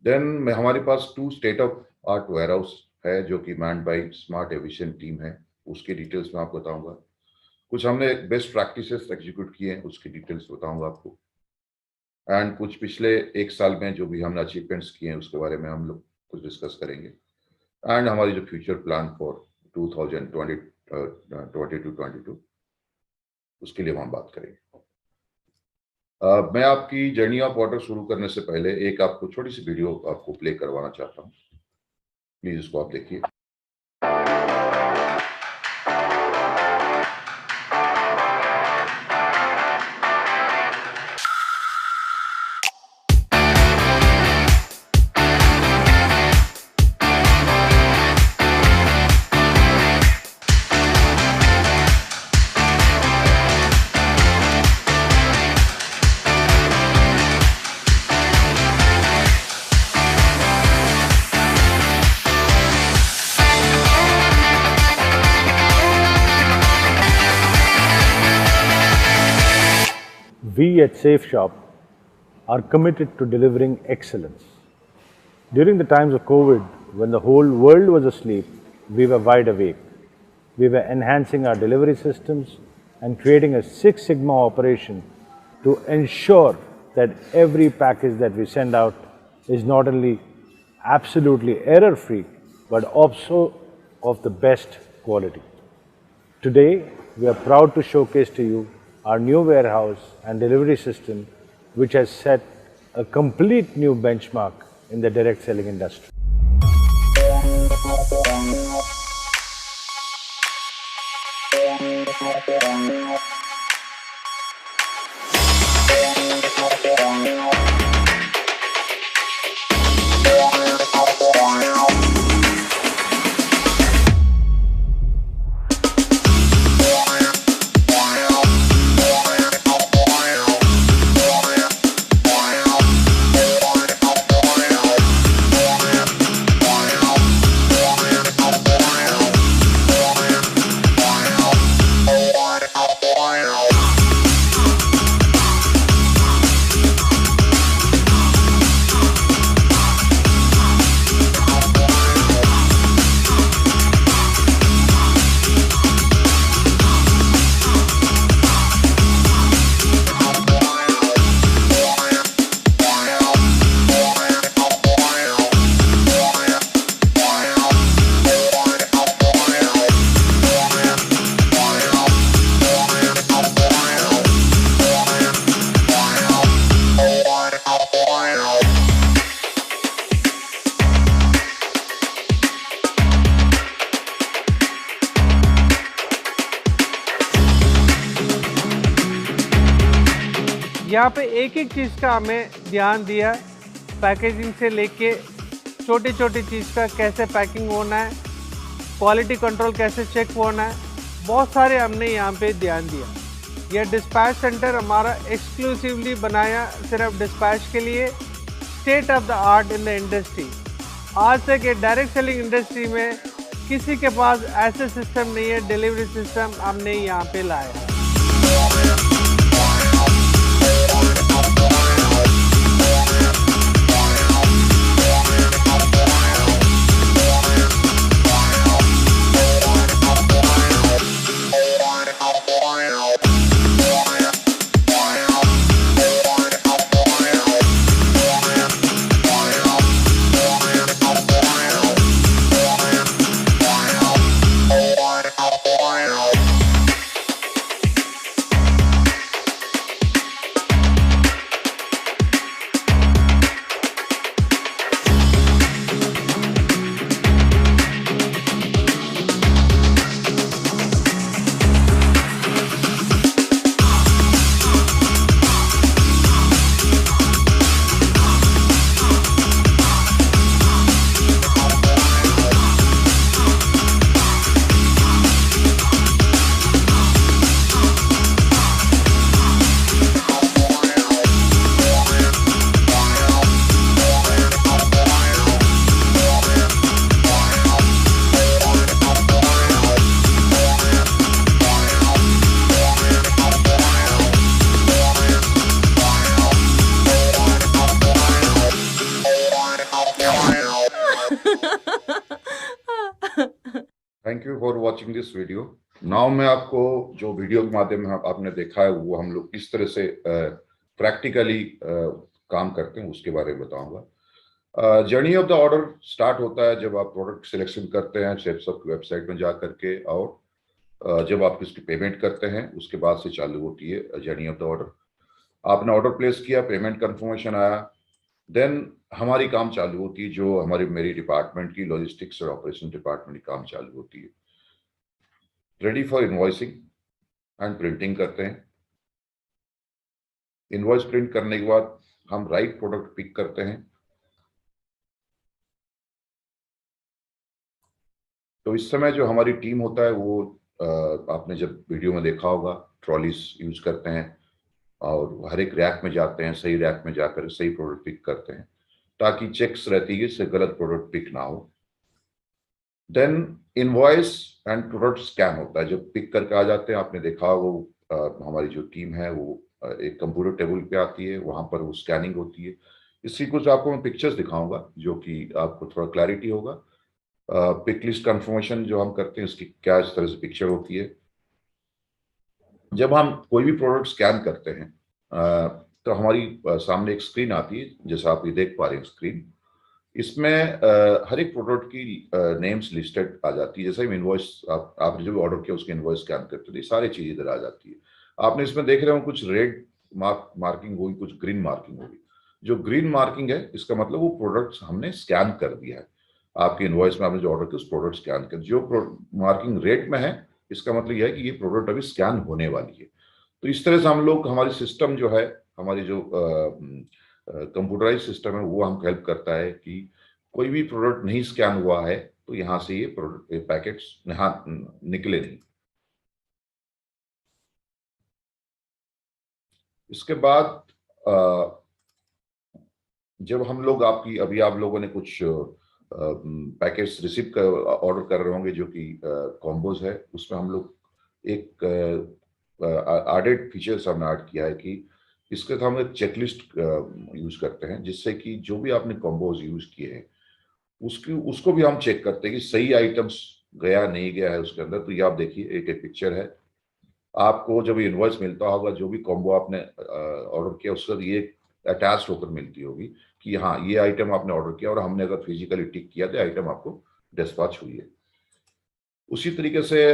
देन हमारे पास 2 state of art warehouse है जो कि manned by smart efficient team है, उसके डिटेल्स में आपको बताऊंगा। कुछ हमने बेस्ट प्रैक्टिसेस एग्जीक्यूट किए हैं, उसकी डिटेल्स बताऊंगा आपको। एंड कुछ पिछले 1 साल में जो भी हमने अचीवमेंट्स किए हैं उसके बारे में हम लोग कुछ डिस्कस करेंगे। एंड हमारी जो फ्यूचर प्लान फॉर 2020-22 उसके लिए हम बात करेंगे। मैं आपकी जर्नी ऑफ ऑर्डर शुरू करने से पहले एक आपको छोटी सी वीडियो आपको प्ले करवाना चाहता हूँ। प्लीज इसको आप देखिए। We at SafeShop are committed to delivering excellence. During the times of COVID, when the whole world was asleep, we were wide awake. We were enhancing our delivery systems and creating a Six Sigma operation to ensure that every package that we send out is not only absolutely error-free, but also of the best quality. Today, we are proud to showcase to you our new warehouse and delivery system, which has set a complete new benchmark in the direct selling industry. यहाँ पे एक एक चीज़ का हमें ध्यान दिया, packaging से लेके छोटी छोटी चीज़ का कैसे पैकिंग होना है, क्वालिटी कंट्रोल कैसे चेक होना है, बहुत सारे हमने यहाँ पे ध्यान दिया। यह डिस्पैच सेंटर हमारा एक्सक्लूसिवली बनाया सिर्फ डिस्पैच के लिए, state of the art in the industry. आज तक ये डायरेक्ट सेलिंग इंडस्ट्री में किसी के पास ऐसे सिस्टम नहीं है, डिलीवरी सिस्टम हमने यहाँ पे लाया। Watching this video. नाउ मैं आपको जो वीडियो के माध्यम में आपने देखा है वो हम लोग किस तरह से प्रैक्टिकली काम करते हैं उसके बारे में बताऊंगा। Journey of the order start होता है जब आप प्रोडक्ट सिलेक्शन करते हैं सेफशॉप की वेबसाइट में जा करके, और जब आप इसकी पेमेंट करते हैं उसके बाद से चालू होती है जर्नी ऑफ द ऑर्डर। आपने ऑर्डर प्लेस किया, पेमेंट कंफर्मेशन आया, देन हमारी काम चालू होती है, जो मेरी डिपार्टमेंट की लॉजिस्टिक्स और ऑपरेशन डिपार्टमेंट की काम चालू होती है। Ready for invoicing and printing करते हैं। इनवॉइस प्रिंट करने के बाद हम राइट प्रोडक्ट पिक करते हैं। तो इस समय जो हमारी टीम होता है वो आपने जब वीडियो में देखा होगा, ट्रॉलीज यूज करते हैं और हर एक रैक में जाते हैं, सही रैक में जाकर सही प्रोडक्ट पिक करते हैं ताकि चेक्स रहती है इससे गलत प्रोडक्ट पिक ना हो। Then invoice and product scan होता है, जब पिक करके आ जाते हैं आपने देखा होगा हमारी जो टीम है वो एक कंप्यूटर टेबल पे आती है, वहां पर वो स्कैनिंग होती है। इसकी कुछ आपको मैं पिक्चर्स दिखाऊंगा जो कि आपको थोड़ा क्लैरिटी होगा। पिक लिस्ट कंफर्मेशन जो हम करते हैं इसकी क्या इस तरह से पिक्चर होती है। जब हम कोई भी प्रोडक्ट स्कैन करते हैं तो हमारी सामने एक स्क्रीन आती है, जैसा आप ये देख पा रहे हैं स्क्रीन। इसमें हर एक प्रोडक्ट की नेम्स लिस्टेड आ जाती है। जैसे ही इनवॉइस आपने जो भी ऑर्डर किया उसके इनवॉइस स्कैन करते हैं, सारी चीज इधर आ जाती है। आपने इसमें देख रहे हो कुछ रेड मार्किंग होगी, कुछ ग्रीन मार्किंग होगी। जो ग्रीन मार्किंग है इसका मतलब वो प्रोडक्ट हमने स्कैन कर दिया है। आपके इनवॉइस में आपने जो ऑर्डर किया उस प्रोडक्ट स्कैन कर। जो मार्किंग रेड में है इसका मतलब यह है कि ये प्रोडक्ट अभी स्कैन होने वाली है। तो इस तरह से हम लोग, हमारी सिस्टम जो है, हमारी जो कंप्यूटराइज सिस्टम है वो हमको हेल्प करता है कि कोई भी प्रोडक्ट नहीं स्कैन हुआ है तो यहाँ से ये प्रोडक्ट पैकेट्स निकले नहीं। इसके बाद जब हम लोग अभी आप लोगों ने कुछ पैकेट्स रिसीव कर ऑर्डर कर रहे होंगे जो कि कॉम्बोज है, उसमें हम लोग एक एडेड फीचर्स हमने ऐड किया है कि इसके साथ हम एक चेकलिस्ट यूज करते हैं, जिससे कि जो भी आपने कॉम्बोज यूज किए हैं उसको भी हम चेक करते हैं कि सही आइटम्स गया नहीं गया है उसके अंदर। तो ये आप देखिए एक पिक्चर है, आपको जब इनवॉइस मिलता होगा जो भी कॉम्बो आपने ऑर्डर किया उसका ये अटैच होकर मिलती होगी कि हाँ ये आइटम आपने ऑर्डर किया और हमने अगर फिजिकली टिक किया तो आइटम आपको डिस्पैच हुई है। उसी तरीके से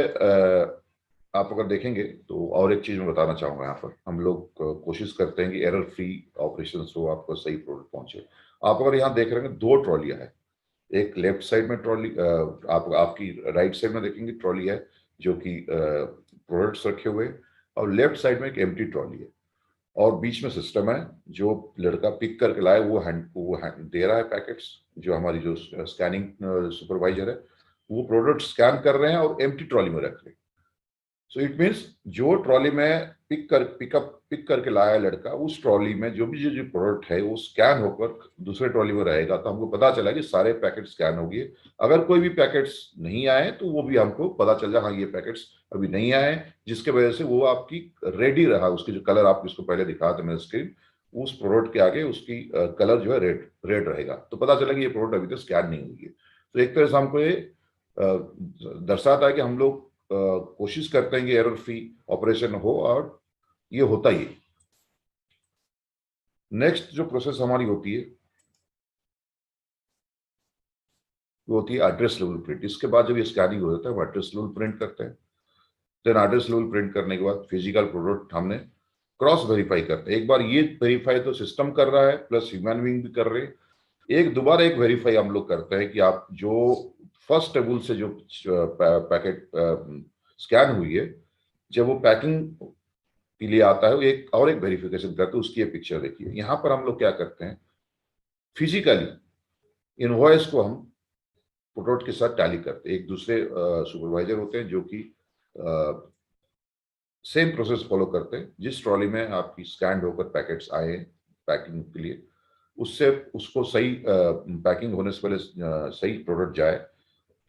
आप अगर देखेंगे तो और एक चीज मैं बताना चाहूंगा, यहाँ पर हम लोग कोशिश करते हैं कि एरर फ्री ऑपरेशन हो, आपको सही प्रोडक्ट पहुंचे। आप अगर यहाँ देख रहे हैं 2 ट्रॉलियां है, एक लेफ्ट साइड में ट्रॉली, आपकी राइट साइड में देखेंगे ट्रॉली है जो कि प्रोडक्ट्स रखे हुए, और लेफ्ट साइड में एक एम्प्टी ट्रॉली है और बीच में सिस्टम है जो लड़का पिक करके लाए वो हैंड दे रहा है पैकेट्स। जो हमारी जो स्कैनिंग सुपरवाइजर है वो प्रोडक्ट स्कैन कर रहे हैं और एम्प्टी ट्रॉली में रख रहे हैं। सो इट मीन्स जो ट्रॉली में पिक करके लाया है लड़का, उस ट्रॉली में जो प्रोडक्ट है वो स्कैन होकर दूसरे ट्रॉली में रहेगा। तो हमको पता चला कि सारे पैकेट स्कैन हो गए। अगर कोई भी पैकेट्स नहीं आए तो वो भी हमको पता चल जाए हाँ ये पैकेट्स अभी नहीं आए, जिसके वजह से वो आपकी रेडी रहा। उसकी जो कलर आप इसको पहले दिखा थे मेरे स्क्रीन, उस प्रोडक्ट के आगे उसकी कलर जो है रेड रहेगा, तो पता चला कि ये प्रोडक्ट अभी तक स्कैन नहीं हुई है। तो एक तरह से हमको ये दर्शाता है कि हम लोग कोशिश करते हैं कि एरर फ्री ऑपरेशन हो, और ये होता ही। नेक्स्ट जो प्रोसेस हमारी होती है वो होती है एड्रेस लेवल प्रिंट। इसके बाद जब ये स्कैनिंग हो जाता है हम एड्रेस लेवल प्रिंट करते हैं। देन एड्रेस लेवल प्रिंट करने के बाद फिजिकल प्रोडक्ट हमने क्रॉस वेरीफाई करते हैं। एक बार ये वेरीफाई तो सिस्टम कर रहा है प्लस ह्यूमन बीइंग भी कर रहे हैं। दोबारा एक वेरीफाई हम लोग करते हैं कि आप जो फर्स्ट टेबल से जो पैकेट स्कैन हुई है, जब वो पैकिंग के लिए आता है एक वेरिफिकेशन करते हैं। उसकी ये पिक्चर देखिए। यहाँ पर हम लोग क्या करते हैं, फिजिकली इनवॉइस को हम प्रोडक्ट के साथ टैली करते हैं। एक दूसरे सुपरवाइजर होते हैं जो कि सेम प्रोसेस फॉलो करते हैं। जिस ट्रॉली में आपकी स्कैन होकर पैकेट्स आए पैकिंग के लिए, उसको सही पैकिंग होने से पहले सही प्रोडक्ट जाए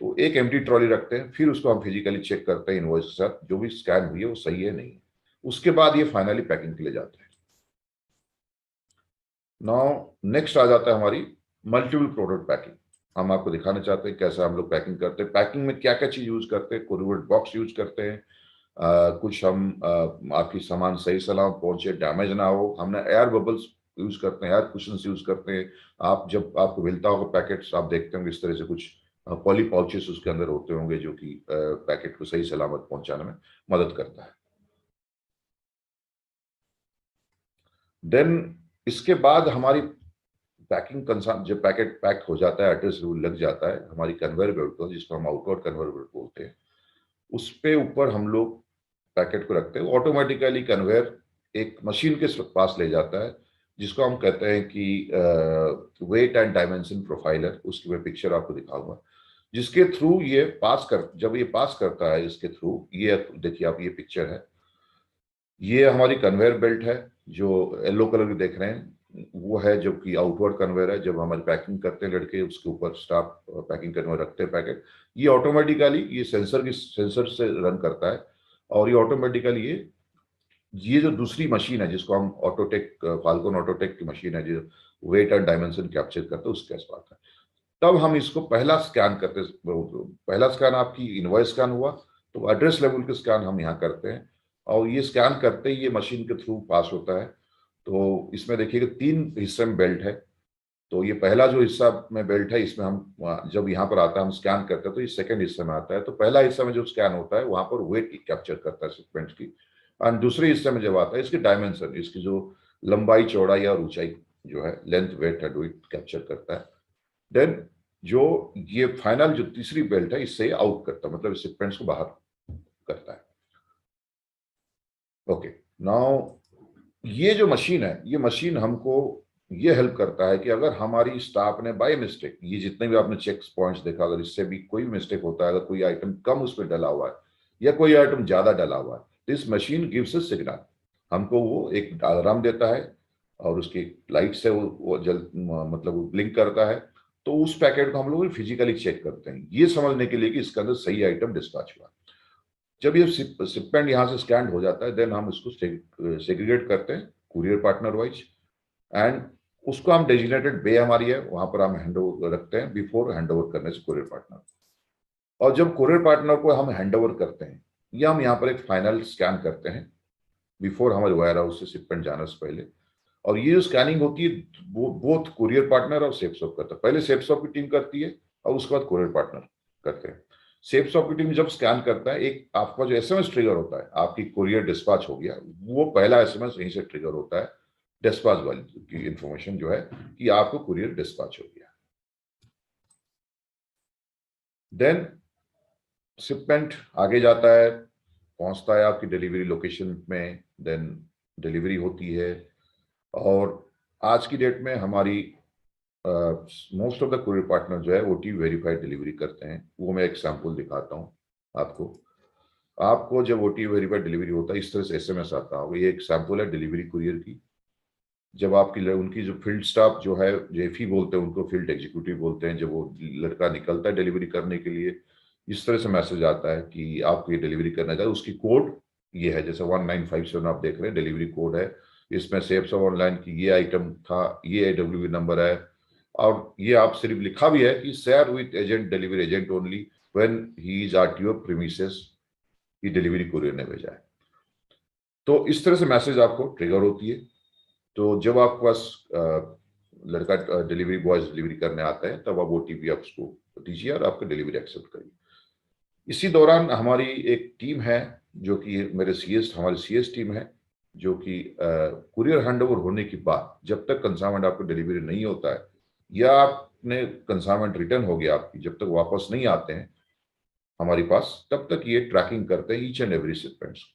तो एक एम्प्टी ट्रॉली रखते हैं। फिर उसको हम फिजिकली चेक करते हैं इनवॉइस के साथ, जो भी स्कैन हुई है वो सही है नहीं। उसके बाद ये फाइनली पैकिंग के लिए जाते हैं। नाउ नेक्स्ट आ जाता है हमारी मल्टीपल प्रोडक्ट पैकिंग। हम आपको दिखाना चाहते हैं कैसे हम लोग पैकिंग करते हैं। पैकिंग में क्या क्या चीज यूज करते हैं, कोरियर बॉक्स यूज करते हैं, कुछ हम आपकी सामान सही सलामत पहुंचे, डैमेज ना हो। हमने एयर बबल्स यूज करते हैं, एयर कुशंस यूज करते हैं। आप जब आपको मिलता होगा पैकेट्स, आप देखते होंगे इस तरह से कुछ पॉली पाउचेस उसके अंदर होते होंगे जो कि पैकेट को सही सलामत पहुंचाने में मदद करता है। देन इसके बाद हमारी पैकिंग कंसाइन, जब पैकेट पैक हो जाता है, एड्रेस रूल लग जाता है, हमारी कन्वेयर बेल्ट को, जिसको हम आउटवर्ड कन्वेयर बेल्ट बोलते हैं, उस पे ऊपर हम लोग पैकेट को रखते हैं। ऑटोमेटिकली कन्वेयर एक मशीन के पास ले जाता है, जिसको हम कहते हैं कि वेट एंड डायमेंशन प्रोफाइलर। उसकी मैं पिक्चर आपको दिखाऊंगा, जिसके थ्रू ये जब ये पास करता है, इसके थ्रू, ये देखिए आप, ये पिक्चर है, ये हमारी कन्वेयर बेल्ट है जो येलो कलर की देख रहे हैं, वो है जो कि आउटवर्ड कन्वेयर है। जब हमारी पैकिंग करते हैं लड़के, उसके ऊपर स्टाफ पैकिंग करने में रखते हैं पैकेट, ये ऑटोमेटिकली ये सेंसर से रन करता है, और ये ऑटोमेटिकली ये जो दूसरी मशीन है जिसको हम ऑटोटेक, फाल्कन ऑटोटेक की मशीन है जो वेट एंड डायमेंशन कैप्चर करते है, उसके आसपास है। तब हम इसको पहला स्कैन करते, पहला स्कैन आपकी इनवॉइस स्कैन हुआ, तो एड्रेस लेवल के स्कैन हम यहाँ करते हैं, और ये स्कैन करते ही ये मशीन के थ्रू पास होता है। तो इसमें देखिएगा 3 हिस्से में बेल्ट है। तो ये पहला जो हिस्सा में बेल्ट है, इसमें हम जब यहाँ पर आता है हम स्कैन करते हैं, तो ये सेकंड हिस्से में आता है। तो पहला हिस्सा में जो स्कैन होता है वहां पर वेट कैप्चर करता है शिपमेंट की, और दूसरे हिस्से में जब आता है इसकी डायमेंशन, इसकी जो लंबाई, चौड़ाई और ऊंचाई जो है, length, weight and weight capture करता है। देन जो ये फाइनल जो तीसरी बेल्ट है, इससे आउट करता है, मतलब शिपमेंट्स को बाहर करता है। ओके, नाउ ये जो मशीन है, ये मशीन हमको ये हेल्प करता है कि अगर हमारी स्टाफ ने बाय मिस्टेक, ये जितने भी आपने चेक पॉइंट्स देखा, अगर इससे भी कोई मिस्टेक होता है, अगर कोई आइटम कम उसमें डला हुआ है या कोई आइटम ज्यादा डला हुआ है, this machine gives a signal, हमको वो एक अलार्म देता है, और उसकी लाइट से वो मतलब वो ब्लिंक करता है। तो उस पैकेट को हम लोग फिजिकली चेक करते हैं, ये समझने के लिए कि इसके अंदर सही आइटम डिस्पैच हुआ। जब ये शिपमेंट यहाँ से स्कैन हो जाता है, देन हम इसको सेग्रीगेट करते हैं कुरियर पार्टनर वाइज, एंड उसको हम डेजिग्नेटेड बे हमारी है, वहां पर हम हैंड ओवर रखते हैं बिफोर हैंड ओवर करने से कुरियर पार्टनर। और जब कुरियर पार्टनर को हम हैंड ओवर करते हैं, या हम यहाँ पर एक फाइनल स्कैन करते हैं बिफोर हमारे वायर हाउस से शिपमेंट जाने से पहले। और ये जो स्कैनिंग होती है वो बोथ कुरियर पार्टनर और सेफ शॉप करता है। पहले सेफ शॉप की टीम करती है, और उसके बाद कुरियर पार्टनर करते हैं। सेफ शॉप की टीम जब स्कैन करता है, एक आपका जो एसएमएस ट्रिगर होता है, आपकी कुरियर डिस्पैच हो गया, वो पहला एसएमएस यहीं से ट्रिगर होता है, डिस्पैच वाली की इंफॉर्मेशन जो है कि आपको कुरियर डिस्पैच हो गया। देन शिपमेंट आगे जाता है, पहुंचता है आपकी डिलीवरी लोकेशन में, देन डिलीवरी होती है। और आज की डेट में हमारी most of the courier partner जो है OTP वेरीफाइड डिलीवरी करते हैं। वो मैं एक सैंपल दिखाता हूँ आपको जब OTP वेरीफाइड डिलीवरी होता है, इस तरह से एसएमएस आता होगा। ये एक सैंपल है डिलीवरी कुरियर की। जब आपकी उनकी जो फील्ड स्टाफ जो है, जेफी बोलते हैं उनको, फील्ड एग्जीक्यूटिव बोलते हैं, जब वो लड़का निकलता है डिलीवरी करने के लिए, इस तरह से मैसेज आता है कि आपको ये डिलीवरी करना चाहिए। उसकी कोड ये है, जैसे 1957 आप देख रहे हैं, डिलीवरी कोड है। इसमें सेफ शॉप ऑनलाइन की ये आइटम था, ये AWV नंबर है, और ये आप सिर्फ लिखा भी है कि share with agent, delivery agent only when he is at your premises, ये डिलीवरी कुरियर ने भेजा है। तो इस तरह से मैसेज आपको ट्रिगर होती है। तो जब आपके पास लड़का डिलीवरी बॉयज डिलीवरी करने आता है, तब आप OTP आप उसको दीजिए और आपका डिलीवरी एक्सेप्ट करिए। इसी दौरान हमारी एक टीम है जो कि हमारी CS टीम है, जो कि कुरियर हैंडओवर होने के बाद, जब तक कंसाइनमेंट आपको डिलीवरी नहीं होता है, या आपने कंसाइनमेंट रिटर्न हो गया आपकी, जब तक वापस नहीं आते हैं हमारे पास, तब तक ये ट्रैकिंग करते हैं each and every shipments.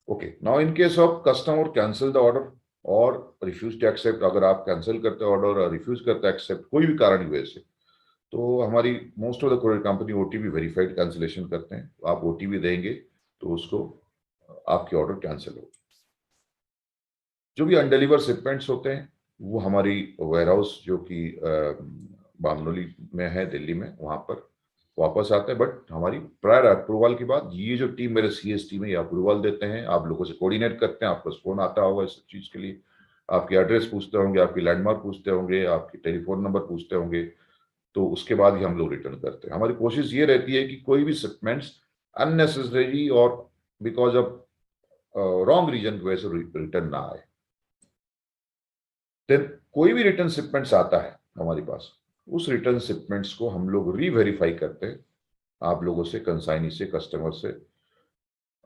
Okay, now in case of customer cancel the order और रिफ्यूज टू एक्सेप्ट, अगर आप कैंसिल करते ऑर्डर और रिफ्यूज करते एक्सेप्ट कोई भी कारण की वजह से, तो हमारी most of the courier company OTP verified cancellation करते हैं। आप OTP देंगे तो उसको आपकी ऑर्डर कैंसिल होगी। जो भी अनडिलीवर शिपमेंट्स होते हैं वो हमारी वेयरहाउस जो कि बामनोली में है, दिल्ली में, वहां पर वापस आते हैं। बट हमारी प्रायर अप्रूवल के बाद ये जो टीम, मेरे CS टीम है, ये अप्रूवल देते हैं, आप लोगों से कोऑर्डिनेट करते हैं, आपको फोन आता होगा इस चीज के लिए, आपकी एड्रेस पूछते होंगे, आपकी लैंडमार्क पूछते होंगे, आपकी टेलीफोन नंबर पूछते होंगे, तो उसके बाद ही हम लोग रिटर्न करते हैं। हमारी कोशिश ये रहती है कि कोई भी शिपमेंट्स अननेसेसरी और बिकॉज ऑफ रॉन्ग रीजन की वजह से रिटर्न ना आए। देन कोई भी रिटर्न शिपमेंट्स आता है हमारे पास, उस रिटर्न शिपमेंट्स को हम लोग रीवेरीफाई करते हैं आप लोगों से, कंसाइनी से, कस्टमर से,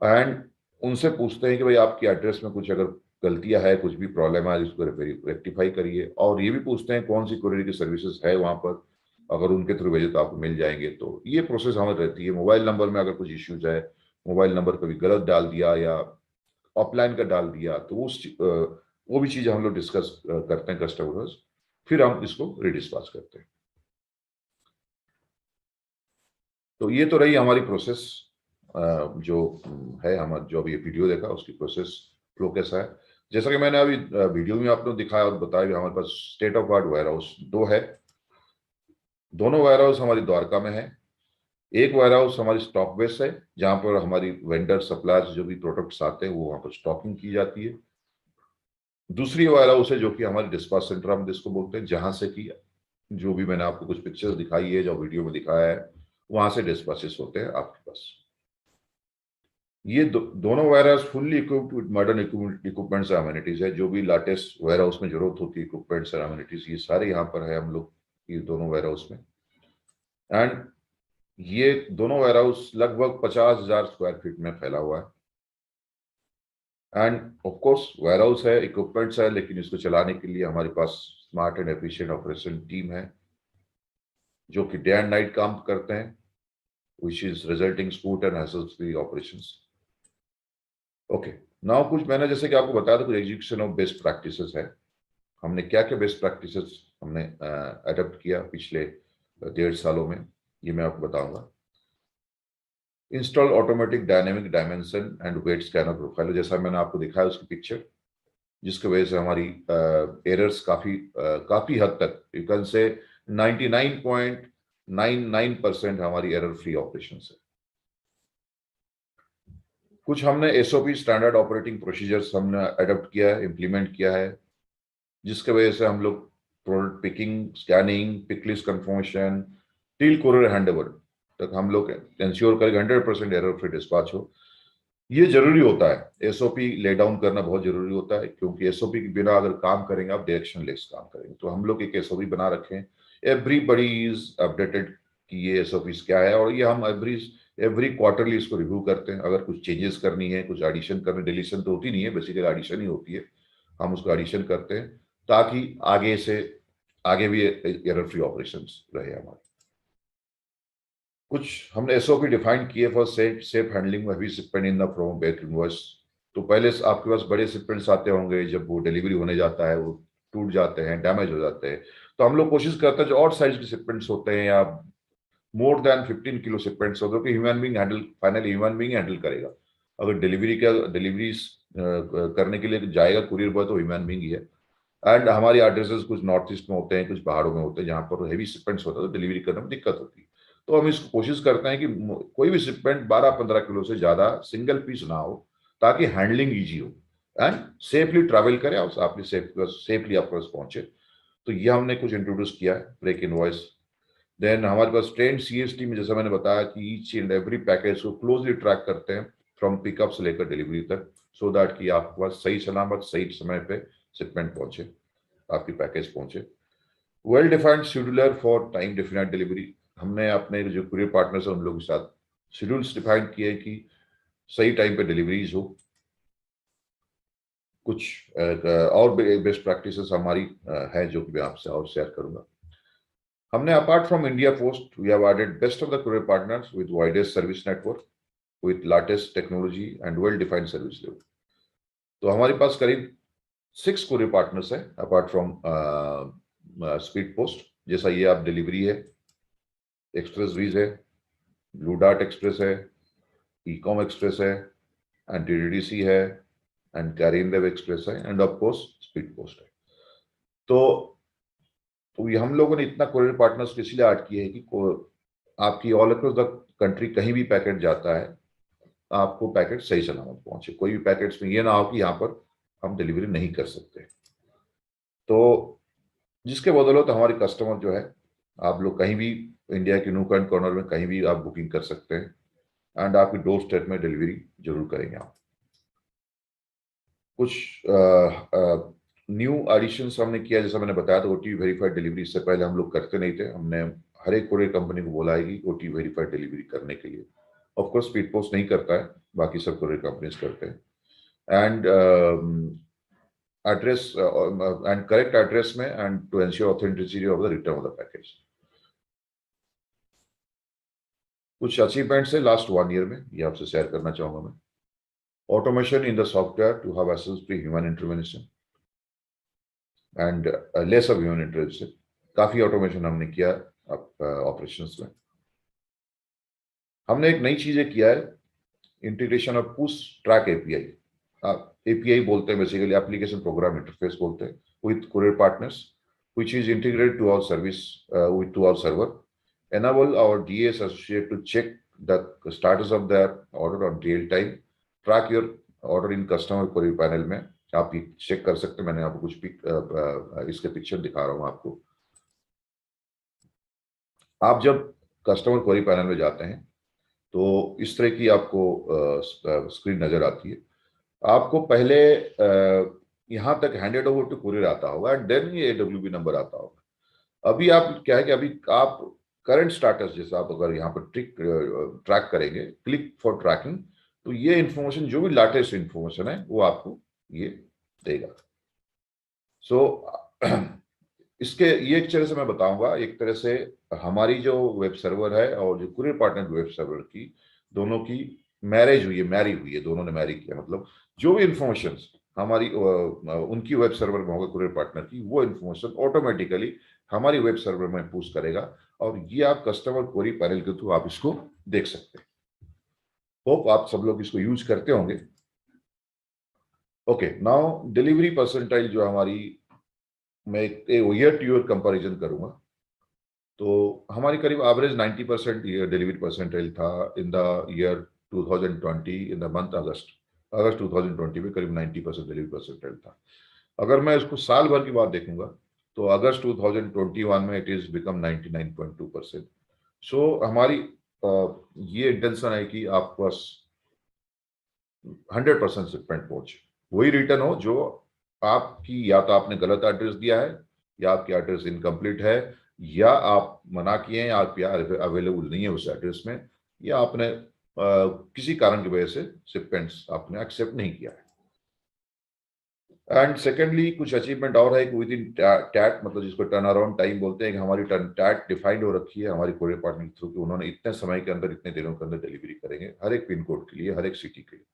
एंड उनसे पूछते हैं कि भाई आपकी एड्रेस में कुछ अगर गलतियां है, कुछ भी प्रॉब्लम है, इसको रेक्टिफाई करिए। और ये भी पूछते हैं कौन सी कुरियर की सर्विसेज है वहां पर, अगर उनके थ्रू भेजे तो आपको मिल जाएंगे। तो ये प्रोसेस हमारी रहती है। मोबाइल नंबर में अगर कुछ इश्यूज है, मोबाइल नंबर कभी गलत डाल दिया या ऑफलाइन का डाल दिया, तो वो भी चीजें हम लोग डिस्कस करते हैं कस्टमर्स, फिर हम इसको रिडिस्पैच करते हैं। तो ये तो रही हमारी प्रोसेस, जो है हमारा, जो अभी ये वीडियो देखा उसकी प्रोसेस फ्लो कैसा है। जैसा कि मैंने अभी वीडियो में आपको दिखाया और बताया भी, हमारे पास state of art warehouse 2 है। दोनों वेयर हाउस हमारी द्वारका में है। एक वेयर हाउस हमारी स्टॉक बेस है, जहां पर हमारी वेंडर सप्लायर्स जो भी प्रोडक्ट्स आते हैं वो वहां पर स्टॉकिंग की जाती है। दूसरी वेयर हाउस है जो कि हमारी डिस्पैच सेंटर हम जिसको बोलते हैं, जहां से कि जो भी मैंने आपको कुछ पिक्चर्स दिखाई है, जो वीडियो में दिखाया है, वहां से डिस्पैचेस होते हैं आपके पास। ये दोनों warehouse fully equipped with modern equipments and amenities है। जो भी लेटेस्ट वेयर हाउस में जरूरत होती है इक्विपमेंट्स एंड अमेनिटीज, ये सारे यहाँ पर है हम लोग ये दोनों वेयर हाउस में। एंड ये दोनों वेयर हाउस लगभग 50,000 स्क्वायर फीट में फैला हुआ है। And of course warehouse है, इक्विपमेंट्स है, लेकिन इसको चलाने के लिए हमारे पास smart and efficient operation team है जो कि डे एंड नाइट काम करते हैं, which is resulting smooth and hassle-free operations. Okay, now कुछ मैंने जैसे कि आपको बताया था, कुछ एग्जीक्यूशन ऑफ बेस्ट प्रैक्टिसेस है। हमने क्या क्या बेस्ट प्रैक्टिसेस हमने अडॉप्ट किया पिछले 1.5 सालों में, ये मैं आपको बताऊंगा। Install automatic dynamic dimension and weight scanner profile, जैसा मैंने आपको दिखाया उसकी पिक्चर, जिसकी वजह से हमारी एरर्स काफी हद तक, यू कैन से 99.99% हमारी एरर फ्री ऑपरेशन है। कुछ हमने एसओपी स्टैंडर्ड ऑपरेटिंग प्रोसीजर्स हमने अडॉप्ट किया है, इम्प्लीमेंट किया है, जिसके वजह से हम लोग product picking, scanning, pick list confirmation till courier handover तक हम लोग इंश्योर करेंगे 100% एरर फ्री डिस्पैच हो। ये जरूरी होता है, एसओपी ले डाउन करना बहुत जरूरी होता है, क्योंकि एसओपी के बिना अगर काम करेंगे आप डायरेक्शन लेस काम करेंगे। तो हम लोग एक एसओपी बना रखें, एवरीबडी इज अपडेटेड कि ये एसओपीज क्या है, और ये हम एवरी क्वार्टरली इसको रिव्यू करते हैं। अगर कुछ चेंजेस करनी है, कुछ एडिशन करनी, डिलीशन तो होती नहीं है, बेसिकली एडिशन ही होती है, हम उसको एडिशन करते हैं ताकि आगे भी एरर फ्री ऑपरेशंस रहे हमारे। कुछ हमने एसओपी डिफाइन किए for safe handling heavy shipment in the from back invoice. तो पहले आपके पास बड़े शिपमेंट्स आते होंगे, जब वो डिलीवरी होने जाता है वो टूट जाते हैं, डैमेज हो जाते हैं, तो हम लोग कोशिश करते हैं जो और साइज के शिपमेंट्स होते हैं या मोर देन 15 किलो शिपमेंट्स होते हैं कि ह्यूमन बीइंग हैंडल करेगा। अगर डिलीवरी करने के लिए जाएगा कुरियर बॉय तो ह्यूमन बीइंग ही है। एंड हमारी एड्रेसेस कुछ नॉर्थ ईस्ट में होते हैं, कुछ पहाड़ों में होते हैं, जहाँ पर हेवी शिपमेंट्स होता है तो डिलीवरी करने में दिक्कत होती है। तो हम इसको कोशिश करते हैं कि कोई भी शिपमेंट 12-15 किलो से ज्यादा सिंगल पीस ना हो, ताकि हैंडलिंग ईजी हो एंड सेफली ट्रैवल करे और आपने सेफली आपके पास पहुंचे। तो ये हमने कुछ इंट्रोड्यूस किया है, ब्रेक इनवॉइस। देन हमारे पास ट्रेंड सीएसटी में जैसा मैंने बताया कि ईच एंड एवरी पैकेज को क्लोजली ट्रैक करते हैं फ्रॉम पिकअप से लेकर डिलीवरी तक, सो दैट कि आपके पास सही सलामत सही समय पे शिपमेंट पहुंचे, आपकी पैकेज पहुंचे। Well defined scheduler for time defined delivery, हमने अपने जो कुरियर पार्टनर्स हैं उन लोगों के साथ शेड्यूल्स डिफाइन किए कि सही टाइम पे डिलीवरीज हो। कुछ और बेस्ट प्रैक्टिसेस हमारी है जो कि मैं आपसे और शेयर करूंगा। हमने apart from India post we have added best of the courier partners with widest service network with latest technology and well defined service level. तो हमारे पास करीब 6 कुरियर पार्टनर्स हैं अपार्ट फ्रॉम स्पीड पोस्ट, जैसा ये आप डिलीवरी है, Xpressbees है, ब्लू डार्ट एक्सप्रेस है, ईकॉम एक्सप्रेस है, एंड डीडीसी है, एंड कैरियनदेव एक्सप्रेस है, and of course speed post है। तो ये हम लोगों ने इतना कुरियर पार्टनर्स इसलिए ऐड किए हैं कि आपकी ऑल अक्रॉस द कंट्री कहीं भी पैकेट जाता है आपको पैकेट सही सलामत पहुंचे। कोई भी पैकेट्स में ये ना हो कि यहाँ पर हम डिलीवरी नहीं कर सकते। तो जिसके बदौलत हमारे कस्टमर जो है, आप लोग कहीं भी इंडिया के नूक एंड कॉर्नर में कहीं भी आप बुकिंग कर सकते हैं एंड आपकी डोर स्टेप में डिलीवरी जरूर करेंगे आप। कुछ न्यू एडिशंस हमने किया, जैसा मैंने बताया था OTP वेरीफाइड डिलीवरी इससे पहले हम लोग करते नहीं थे। हमने हर एक कोरियर कंपनी को बोला है कि OTP वेरीफाइड डिलीवरी करने के लिए। ऑफ कोर्स स्पीड पोस्ट नहीं करता है, बाकी सब कोरियर कंपनीज करते हैं। And address and correct address में and to ensure authenticity of the return of the package. कुछ अचीवमेंट्स है लास्ट 1 ईयर में, ये आपसे शेयर करना चाहूंगा मैं। Automation in the software to have access to human intervention and less of human intervention. काफी ऑटोमेशन हमने किया ऑपरेशंस में। हमने एक नई चीजें किया है, integration of push track API। API बोलते हैं बेसिकली, एप्लीकेशन प्रोग्राम इंटरफेस बोलते हैं, with courier partners which is integrated to our service to our server, enable our DAs associate to check the status of their order on real time, track your order in customer query panel में आप check कर सकते हैं। मैंने आपको कुछ इसके picture दिखा रहा हूं आपको। आप जब कस्टमर क्वेरी पैनल में जाते हैं तो इस तरह की आपको स्क्रीन नजर आती है। आपको पहले यहां तक हैंडेड ओवर टू कुरियर आता होगा एंड देन ये AWB नंबर आता होगा। अभी आप क्या है कि अभी आप करंट स्टेटस, जैसा आप अगर यहाँ पर ट्रैक करेंगे, क्लिक फॉर ट्रैकिंग, तो ये इंफॉर्मेशन जो भी लेटेस्ट इंफॉर्मेशन है वो आपको ये देगा। सो इसके ये एक तरह से मैं बताऊंगा, एक तरह से हमारी जो वेब सर्वर है और जो कुरियर पार्टनर वेब सर्वर की, दोनों की मैरिज हुई है, मैरी हुई है, दोनों ने मैरी किया। मतलब जो भी इंफॉर्मेशन हमारी उनकी वेब सर्वर में होगा कुरियर पार्टनर की, वो इंफॉर्मेशन ऑटोमेटिकली हमारी वेब सर्वर में पुश करेगा और ये आप कस्टमर क्वेरी पैनल के थ्रू आप इसको देख सकते हैं। होप आप सब लोग इसको यूज करते होंगे। ओके, नाउ डिलीवरी परसेंटाइल जो हमारी, मैं ईयर टू ईयर कंपैरिजन करूंगा तो हमारी करीब एवरेज 90% डिलीवरी परसेंटाइल था in the year 2020, in the month August 2020 में करीब 90% डिलीवरी परसेंटाइल था। अगर मैं इसको साल भर की बात देखूंगा तो अगस्त 2021 में इट इज बिकम 99.2%। सो हमारी ये इंटेंशन है कि आपके पास 100% शिपमेंट पहुंचे, वही रिटर्न हो जो आपकी, या तो आपने गलत एड्रेस दिया है, या आपकी एड्रेस इनकम्प्लीट है, या आप मना किए हैं, आप अवेलेबल नहीं है उस एड्रेस में, या आपने किसी कारण की वजह से शिपमेंट्स आपने एक्सेप्ट नहीं किया है। एंड सेकेंडली कुछ अचीवमेंट और है कि विद इन टैट, मतलब जिसको टर्न अराउंड टाइम बोलते हैं, कि हमारी टैट डिफाइंड हो रखी है हमारी कोरियर पार्टनर के थ्रू कि उन्होंने इतने समय के अंदर, इतने दिनों के अंदर डिलीवरी करेंगे हर एक पिन कोड के लिए, हर एक सिटी के लिए।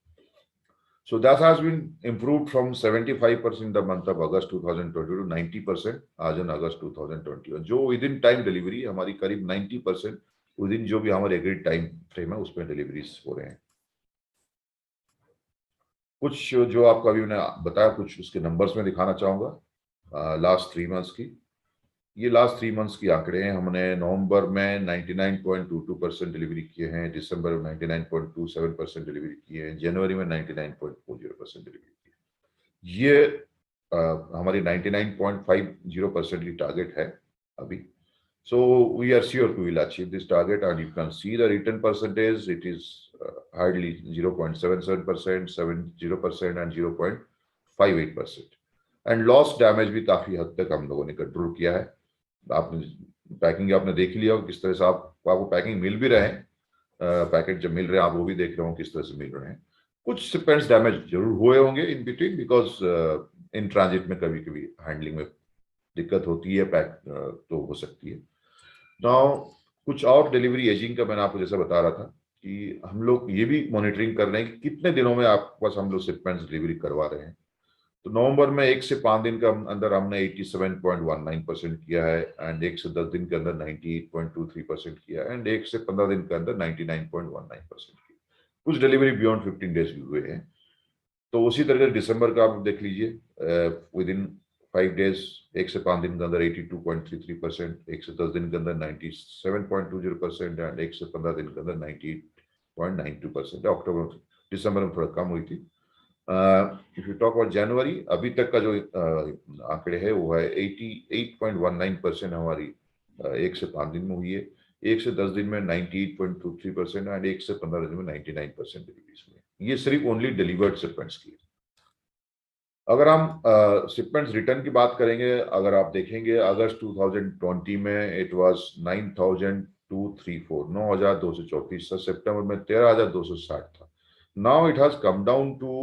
So that has been improved from 75% in the month of August 2020 to 90% आज in August 2021। जो विद इन टाइम डिलीवरी हमारी करीब 90% विद इन जो भी हमारे एग्रीड टाइम फ्रेम है उसमें डिलीवरीज हो रहे हैं। कुछ जो आपको अभी मैंने बताया, कुछ उसके नंबर्स में दिखाना चाहूंगा लास्ट 3 मंथ्स की। ये लास्ट 3 मंथ्स की आंकड़े हैं। हमने नवंबर में 99.22% डिलीवरी किए हैं, दिसंबर में 99.27% डिलीवरी किए हैं, जनवरी में 99.40% डिलीवरी की है। ये हमारी 99.50% की टारगेट है अभी। So we are sure we will achieve this target and you can see the return percentage, it is hardly 0.77%, 70% and 0.58%। And loss damage भी काफी हद तक हम लोगों ने कंट्रोल किया है। आपने पैकिंग आपने देख लिया किस तरह से आपको पैकिंग मिल भी रहे हैं, पैकेट जब मिल रहे हैं आप वो भी देख रहे हो किस तरह से मिल रहे हैं। कुछ शिपमेंट्स डैमेज जरूर हुए होंगे in between, because in transit में कभी कभी हैंडलिंग में दिक्कत होती है, पैक तो हो सकती है। नाउ कुछ और डिलीवरी एजिंग का मैंने आपको जैसा बता रहा था कि हम लोग ये भी मॉनिटरिंग कर रहे हैं कि कितने दिनों में आपके पास हम लोग शिपमेंट्स डिलीवरी करवा रहे हैं। तो नवंबर में 1 से 5 दिन के अंदर हमने 87.19% किया है, एंड 1 से 10 दिन के अंदर 98.23% किया है, एंड 1 से 15 दिन के अंदर 99.19% किया। कुछ डिलीवरी बियॉन्ड 15 डेज भी हुए हैं। तो उसी तरह दिसंबर का आप देख लीजिए, विद इन 5 डेज 1 से 5 दिन के अंदर 82.33%, 1 से 10 दिन के अंदर 97.20% एंड 1 से 15 दिन के अंदर 98.92%। अक्टूबर दिसंबर में थोड़ा कम हुई थी, इफ यू टॉक अबाउट जनवरी, अभी तक का जो आंकड़े है वो है 88.19% हमारी 1 से 5 दिन में हुई है, 1 से 10 दिन में 98.23% एंड 1 से 15 दिन में 99% डिलीवरीज में। ये सिर्फ ओनली डिलीवर्ड शिपमेंट्स की है। अगर हम शिपमेंट्स रिटर्न की बात करेंगे, अगर आप देखेंगे अगस्त 2020 में इट वाज 9,234, 9,234 था। सितंबर में 13,260 था। Now it has come down to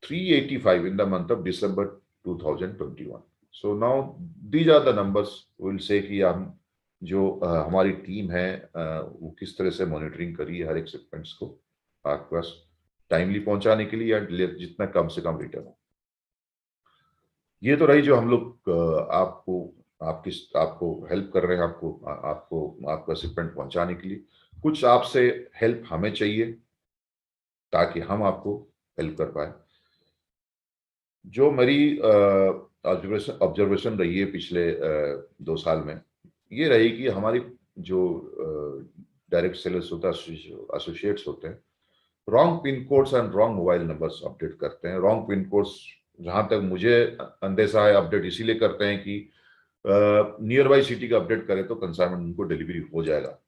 385 in the month of December 2021. So now these are the numbers will say कि हम जो हमारी टीम है वो किस तरह से मॉनिटरिंग करी है हर एक शिपमेंट्स को आपके पास टाइमली पहुंचाने के लिए या जितना कम से कम रिटर्न हो। ये तो रही जो हम लोग आपको हेल्प कर रहे हैं, आपका शिपमेंट पहुंचाने के लिए। कुछ आपसे हेल्प हमें चाहिए ताकि हम आपको हेल्प कर पाए। जो मेरी ऑब्जर्वेशन रही है पिछले 2 साल में, ये रही कि हमारी जो डायरेक्ट सेलर्स होता है, एसोसिएट्स होते हैं, wrong pin codes and wrong mobile numbers update करते हैं। रॉन्ग पिन कोड्स जहां तक मुझे अंदेशा है अपडेट इसीलिए करते हैं कि नियर बाई सिटी का अपडेट करें तो कंसाइनमेंट उनको डिलीवरी हो जाएगा,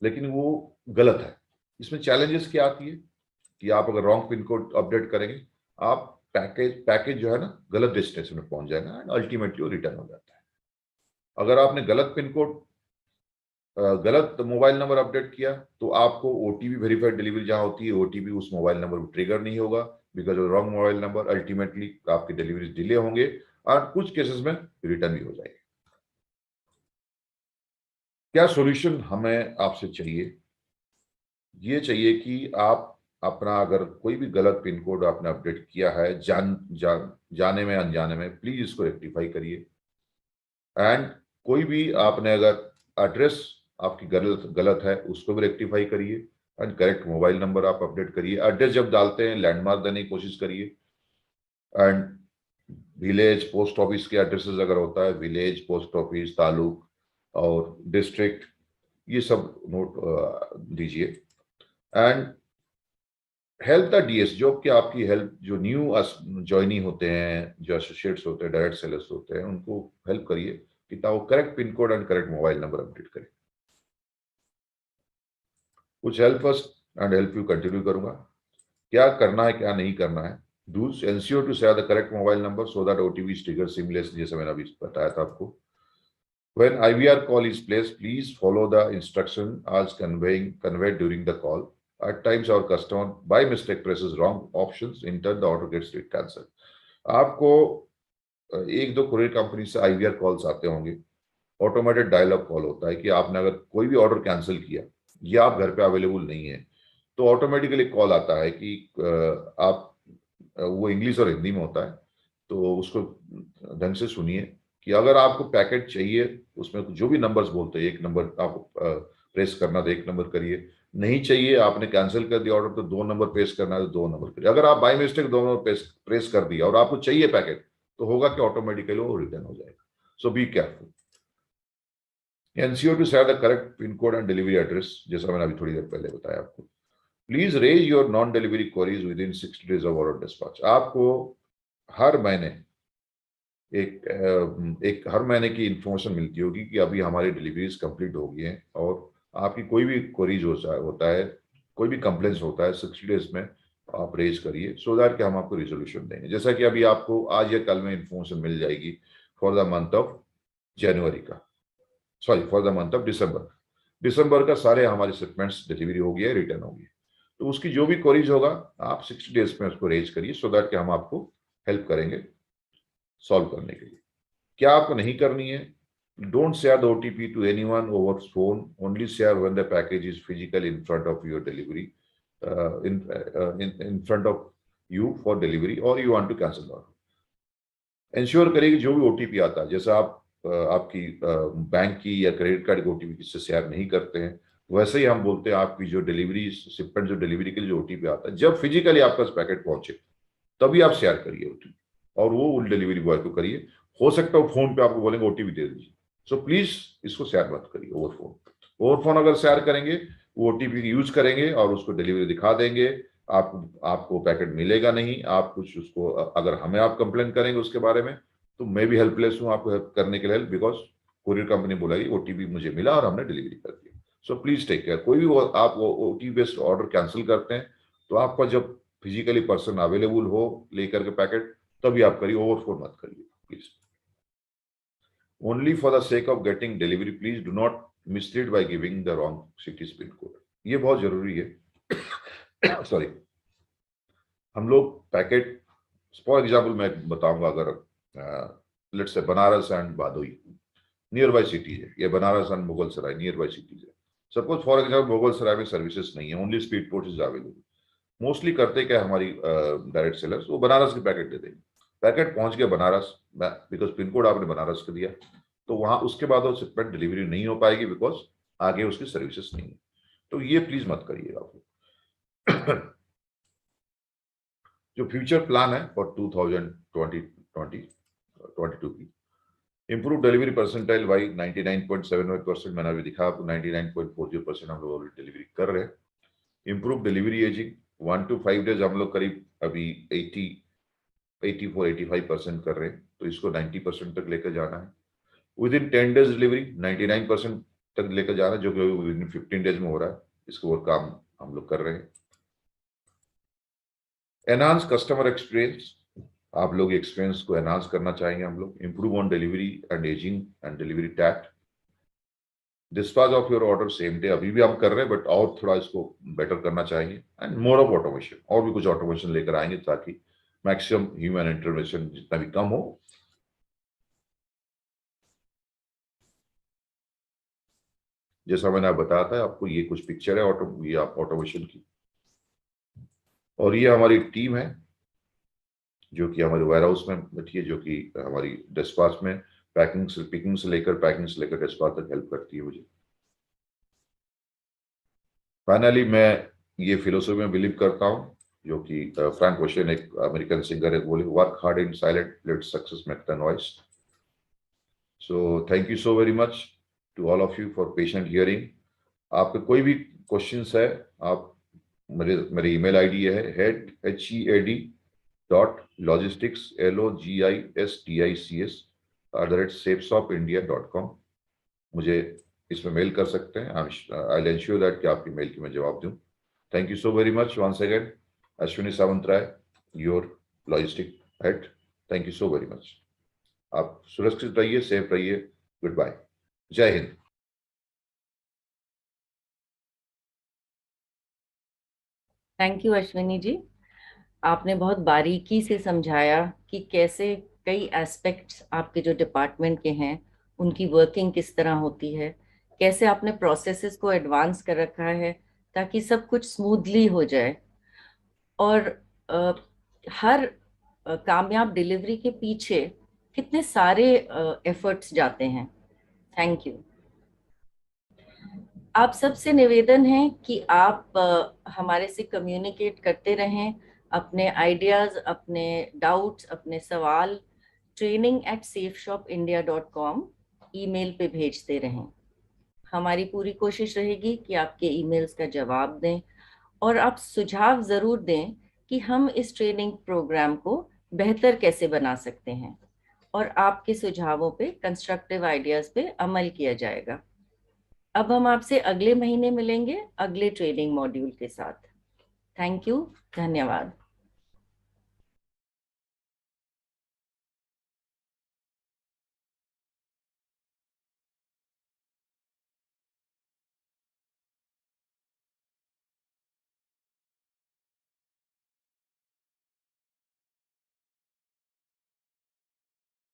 लेकिन वो गलत है। इसमें चैलेंजेस क्या आती है कि आप अगर रॉन्ग पिन कोड अपडेट करेंगे, आप पैकेज जो है ना गलत डेस्टिनेशन में पहुंच जाएगा एंड अल्टीमेटली वो रिटर्न हो जाता है। अगर आपने गलत पिन कोड, गलत मोबाइल नंबर अपडेट किया तो आपको ओटीपी वेरीफाइड डिलीवरी जहां होती है, ओटीपी उस मोबाइल नंबर पर ट्रिगर नहीं होगा because of wrong mobile number. Ultimately आपकी डिलीवरी डिले होंगे और कुछ केसेस में रिटर्न भी हो जाएगी। क्या सॉल्यूशन हमें आपसे चाहिए? ये चाहिए कि आप अपना अगर कोई भी गलत पिन कोड आपने अपडेट किया है जाने में अनजाने में, प्लीज इसको रेक्टिफाई करिए। एंड कोई भी आपने अगर एड्रेस आपकी गलत है उसको भी रेक्टिफाई करिए एंड करेक्ट मोबाइल नंबर आप अपडेट करिए। एड्रेस जब डालते हैं लैंडमार्क देने की कोशिश करिए एंड विलेज पोस्ट ऑफिस के एड्रेसेस अगर होता है, विलेज पोस्ट ऑफिस, तालुक और डिस्ट्रिक्ट, ये सब नोट दीजिए। एंड हेल्प द डीएस, जो कि आपकी हेल्प जो न्यू ज्वाइनी होते हैं, जो एसोसिएट्स होते हैं, डायरेक्ट सेलर्स होते हैं, उनको हेल्प करिए कि वो correct pin code and correct mobile number update करें। कुछ help first and help you continue करूंगा। क्या करना है क्या नहीं करना है। Do ensure to share the correct mobile number so that OTP is triggered seamlessly, जैसे मैंने अभी बताया था आपको। When IVR call is placed, please follow the instruction as conveyed during the call. At times our customer by mistake presses wrong options, in turn the order gets cancelled. आपको 1-2 courier company से IVR calls आते होंगे, automated dialogue call होता है कि आपने अगर कोई भी ऑर्डर कैंसिल किया या आप घर पे अवेलेबल नहीं है तो ऑटोमेटिकली कॉल आता है कि आप, वो इंग्लिश और हिंदी में होता है तो उसको ढंग से सुनिए कि अगर आपको पैकेट चाहिए उसमें जो भी नंबर्स बोलते हैं, 1 नंबर आपको प्रेस करना तो 1 नंबर करिए, नहीं चाहिए आपने कैंसिल कर दिया ऑर्डर तो 2 नंबर प्रेस करना है तो 2 नंबर करिए। अगर आप बाय मिस्टेक 2 नंबर प्रेस कर दिया और आपको चाहिए पैकेट तो होगा कि ऑटोमेटिकली वो रिटर्न हो जाएगा। So be careful. Ensure to share the correct pin code and delivery address, जैसा मैंने अभी थोड़ी देर पहले बताया आपको। Please raise your non delivery queries within 60 days of order dispatch. आपको हर महीने एक हर महीने की इंफॉर्मेशन मिलती होगी कि अभी हमारी डिलीवरीज कंप्लीट हो गई हैं और आपकी कोई भी क्वेरीज होता है, कोई भी कंप्लेंट्स होता है, 60 days में आप रेज करिए सो दैट कि हम आपको रिजोल्यूशन देंगे। जैसा कि अभी आपको आज या कल में इंफॉर्मेशन मिल जाएगी for the month of January का, sorry for the month of December का सारे हमारे शिपमेंट्स डिलीवरी हो गया है, रिटर्न हो गई, तो उसकी जो भी क्वेरीज होगा आप 60 days में उसको रेज करिए सो दैट कि हम आपको हेल्प करेंगे सॉल्व करने के लिए। क्या आपको नहीं करनी है? Don't share the OTP to anyone over phone, only share when the package is physically in front of your delivery, in front of you for delivery और you want to cancel order. Ensure करिए कि जो भी OTP आता है, जैसा आप आपकी बैंक की या क्रेडिट कार्ड की ओटीपी किससे शेयर नहीं करते हैं, वैसे ही हम बोलते हैं आपकी जो डिलीवरी शिपमेंट जो डिलीवरी के लिए जो ओटीपी आता है, जब फिजिकली आपका पैकेट पहुंचे तभी आप शेयर करिए ओटीपी और वो डिलीवरी बॉय को करिए। हो सकता है फोन पे आपको बोलेंगे ओटीपी दे दीजिए, सो प्लीज इसको शेयर मत करिए ओवर फोन। अगर शेयर करेंगे वो ओटीपी यूज करेंगे और उसको डिलीवरी दिखा देंगे, आपको पैकेट मिलेगा नहीं। आप कुछ उसको, अगर हमें आप कंप्लेन करेंगे उसके बारे में, तो मैं भी हेल्पलेस हूँ आपको हेल्प करने के लिए, बिकॉज कुरियर कंपनी बोलेगी ओटीपी मुझे मिला और हमने डिलीवरी कर दी। So please take care. कोई भी आप ओटीपी बेस्ड ऑर्डर कैंसिल करते हैं तो आपका जब फिजिकली पर्सन अवेलेबल हो लेकर के पैकेट, तभी आप करिए, ओवरफ्लो मत करिए please. Only for the sake of getting delivery please do not mislead by giving the wrong cities pin code. ये बहुत जरूरी है। सॉरी, हम लोग पैकेट, फॉर एग्जाम्पल मैं बताऊंगा, अगर let's say Banaras and Bhadohi nearby cities है, या Banaras and Mughal Sarai nearby cities है। Suppose for example Mughal Sarai में सर्विसेज नहीं है, only speed post is available. Mostly करते क्या हमारी डायरेक्ट सेलर्स, वो बनारस के पैकेट दे देंगे। पैकेट पहुंच गया बनारस, बिकॉज पिन कोड आपने बनारस का दिया, तो वहां उसके बाद वो शिपमेंट डिलीवरी नहीं हो पाएगी, बिकॉज आगे उसकी सर्विसेज नहीं है। तो ये प्लीज मत करिएगा आप। जो फ्यूचर प्लान है फॉर 2022 की, इंप्रूव डिलीवरी परसेंटाइल बाई 99.75%। मैंने अभी दिखा आपको 99.40% हम लोग ऑलरेडी डिलीवरी कर रहे हैं। Improve delivery ageing 1 to 5 days हम लोग करीब अभी 84-85% कर रहे हैं, तो इसको 90% तक लेकर जाना है। विद इन 10 डेज डिलीवरी 99% तक लेकर जाना है, जो कि विद इन 15 डेज में हो रहा है। इसको और काम हम लोग कर रहे हैं। एनहांस कस्टमर एक्सपीरियंस, आप लोग एक्सपीरियंस को एनहांस करना चाहेंगे हम लोग। Improve on delivery and ageing and delivery tact. Dispatch of your order same day, अभी भी हम कर रहे हैं, बट और थोड़ा इसको बेटर करना चाहिए। एंड मोर ऑफ ऑटोमेशन, और भी कुछ ऑटोमेशन लेकर आएंगे ताकि मैक्सिमम ह्यूमन इंटरवेंशन जितना भी कम हो। जैसा मैंने आप बताया था आपको, ये कुछ पिक्चर है ये ऑटोमेशन की, और ये हमारी टीम है जो कि हमारे वेयर हाउस में बैठी है, जो कि हमारी डिस्पैच में पिकिंग से लेकर डिस्पैच तक हेल्प करती है मुझे। फाइनली मैं ये फिलोसफी में बिलीव करता हूँ, जो कि फ्रैंक ओशन एक अमेरिकन सिंगर है, बोले work hard in silent, let success make the noise. So thank you so very much to all of you for patient hearing. आपके कोई भी क्वेश्चंस है, आप मेरी ईमेल आईडी है head@logistics@safeshopindia.com। मुझे इसमें मेल कर सकते हैं। आई विल एंश्योर दैट कि आपकी मेल की मैं जवाब दूं। Thank you so very much once again. Ashwini Sawantrai, your logistic head. Thank you so very much. आप सुरक्षित रहिए, सेफ रहिए। Goodbye. जय हिंद। थैंक यू अश्विनी जी, आपने बहुत बारीकी से समझाया कि कैसे कई एस्पेक्ट्स आपके जो डिपार्टमेंट के हैं उनकी वर्किंग किस तरह होती है, कैसे आपने प्रोसेसेस को एडवांस कर रखा है ताकि सब कुछ स्मूथली हो जाए, और हर कामयाब डिलीवरी के पीछे कितने सारे एफर्ट्स जाते हैं। Thank you. आप सबसे निवेदन है कि आप हमारे से कम्युनिकेट करते रहें, अपने आइडियाज, अपने डाउट्स, अपने सवाल training@safeshopindia.com ईमेल पे भेजते रहें। हमारी पूरी कोशिश रहेगी कि आपके ईमेल्स का जवाब दें, और आप सुझाव ज़रूर दें कि हम इस ट्रेनिंग प्रोग्राम को बेहतर कैसे बना सकते हैं, और आपके सुझावों पे, कंस्ट्रक्टिव आइडियाज़ पे अमल किया जाएगा। अब हम आपसे अगले महीने मिलेंगे अगले ट्रेनिंग मॉड्यूल के साथ। थैंक यू, धन्यवाद।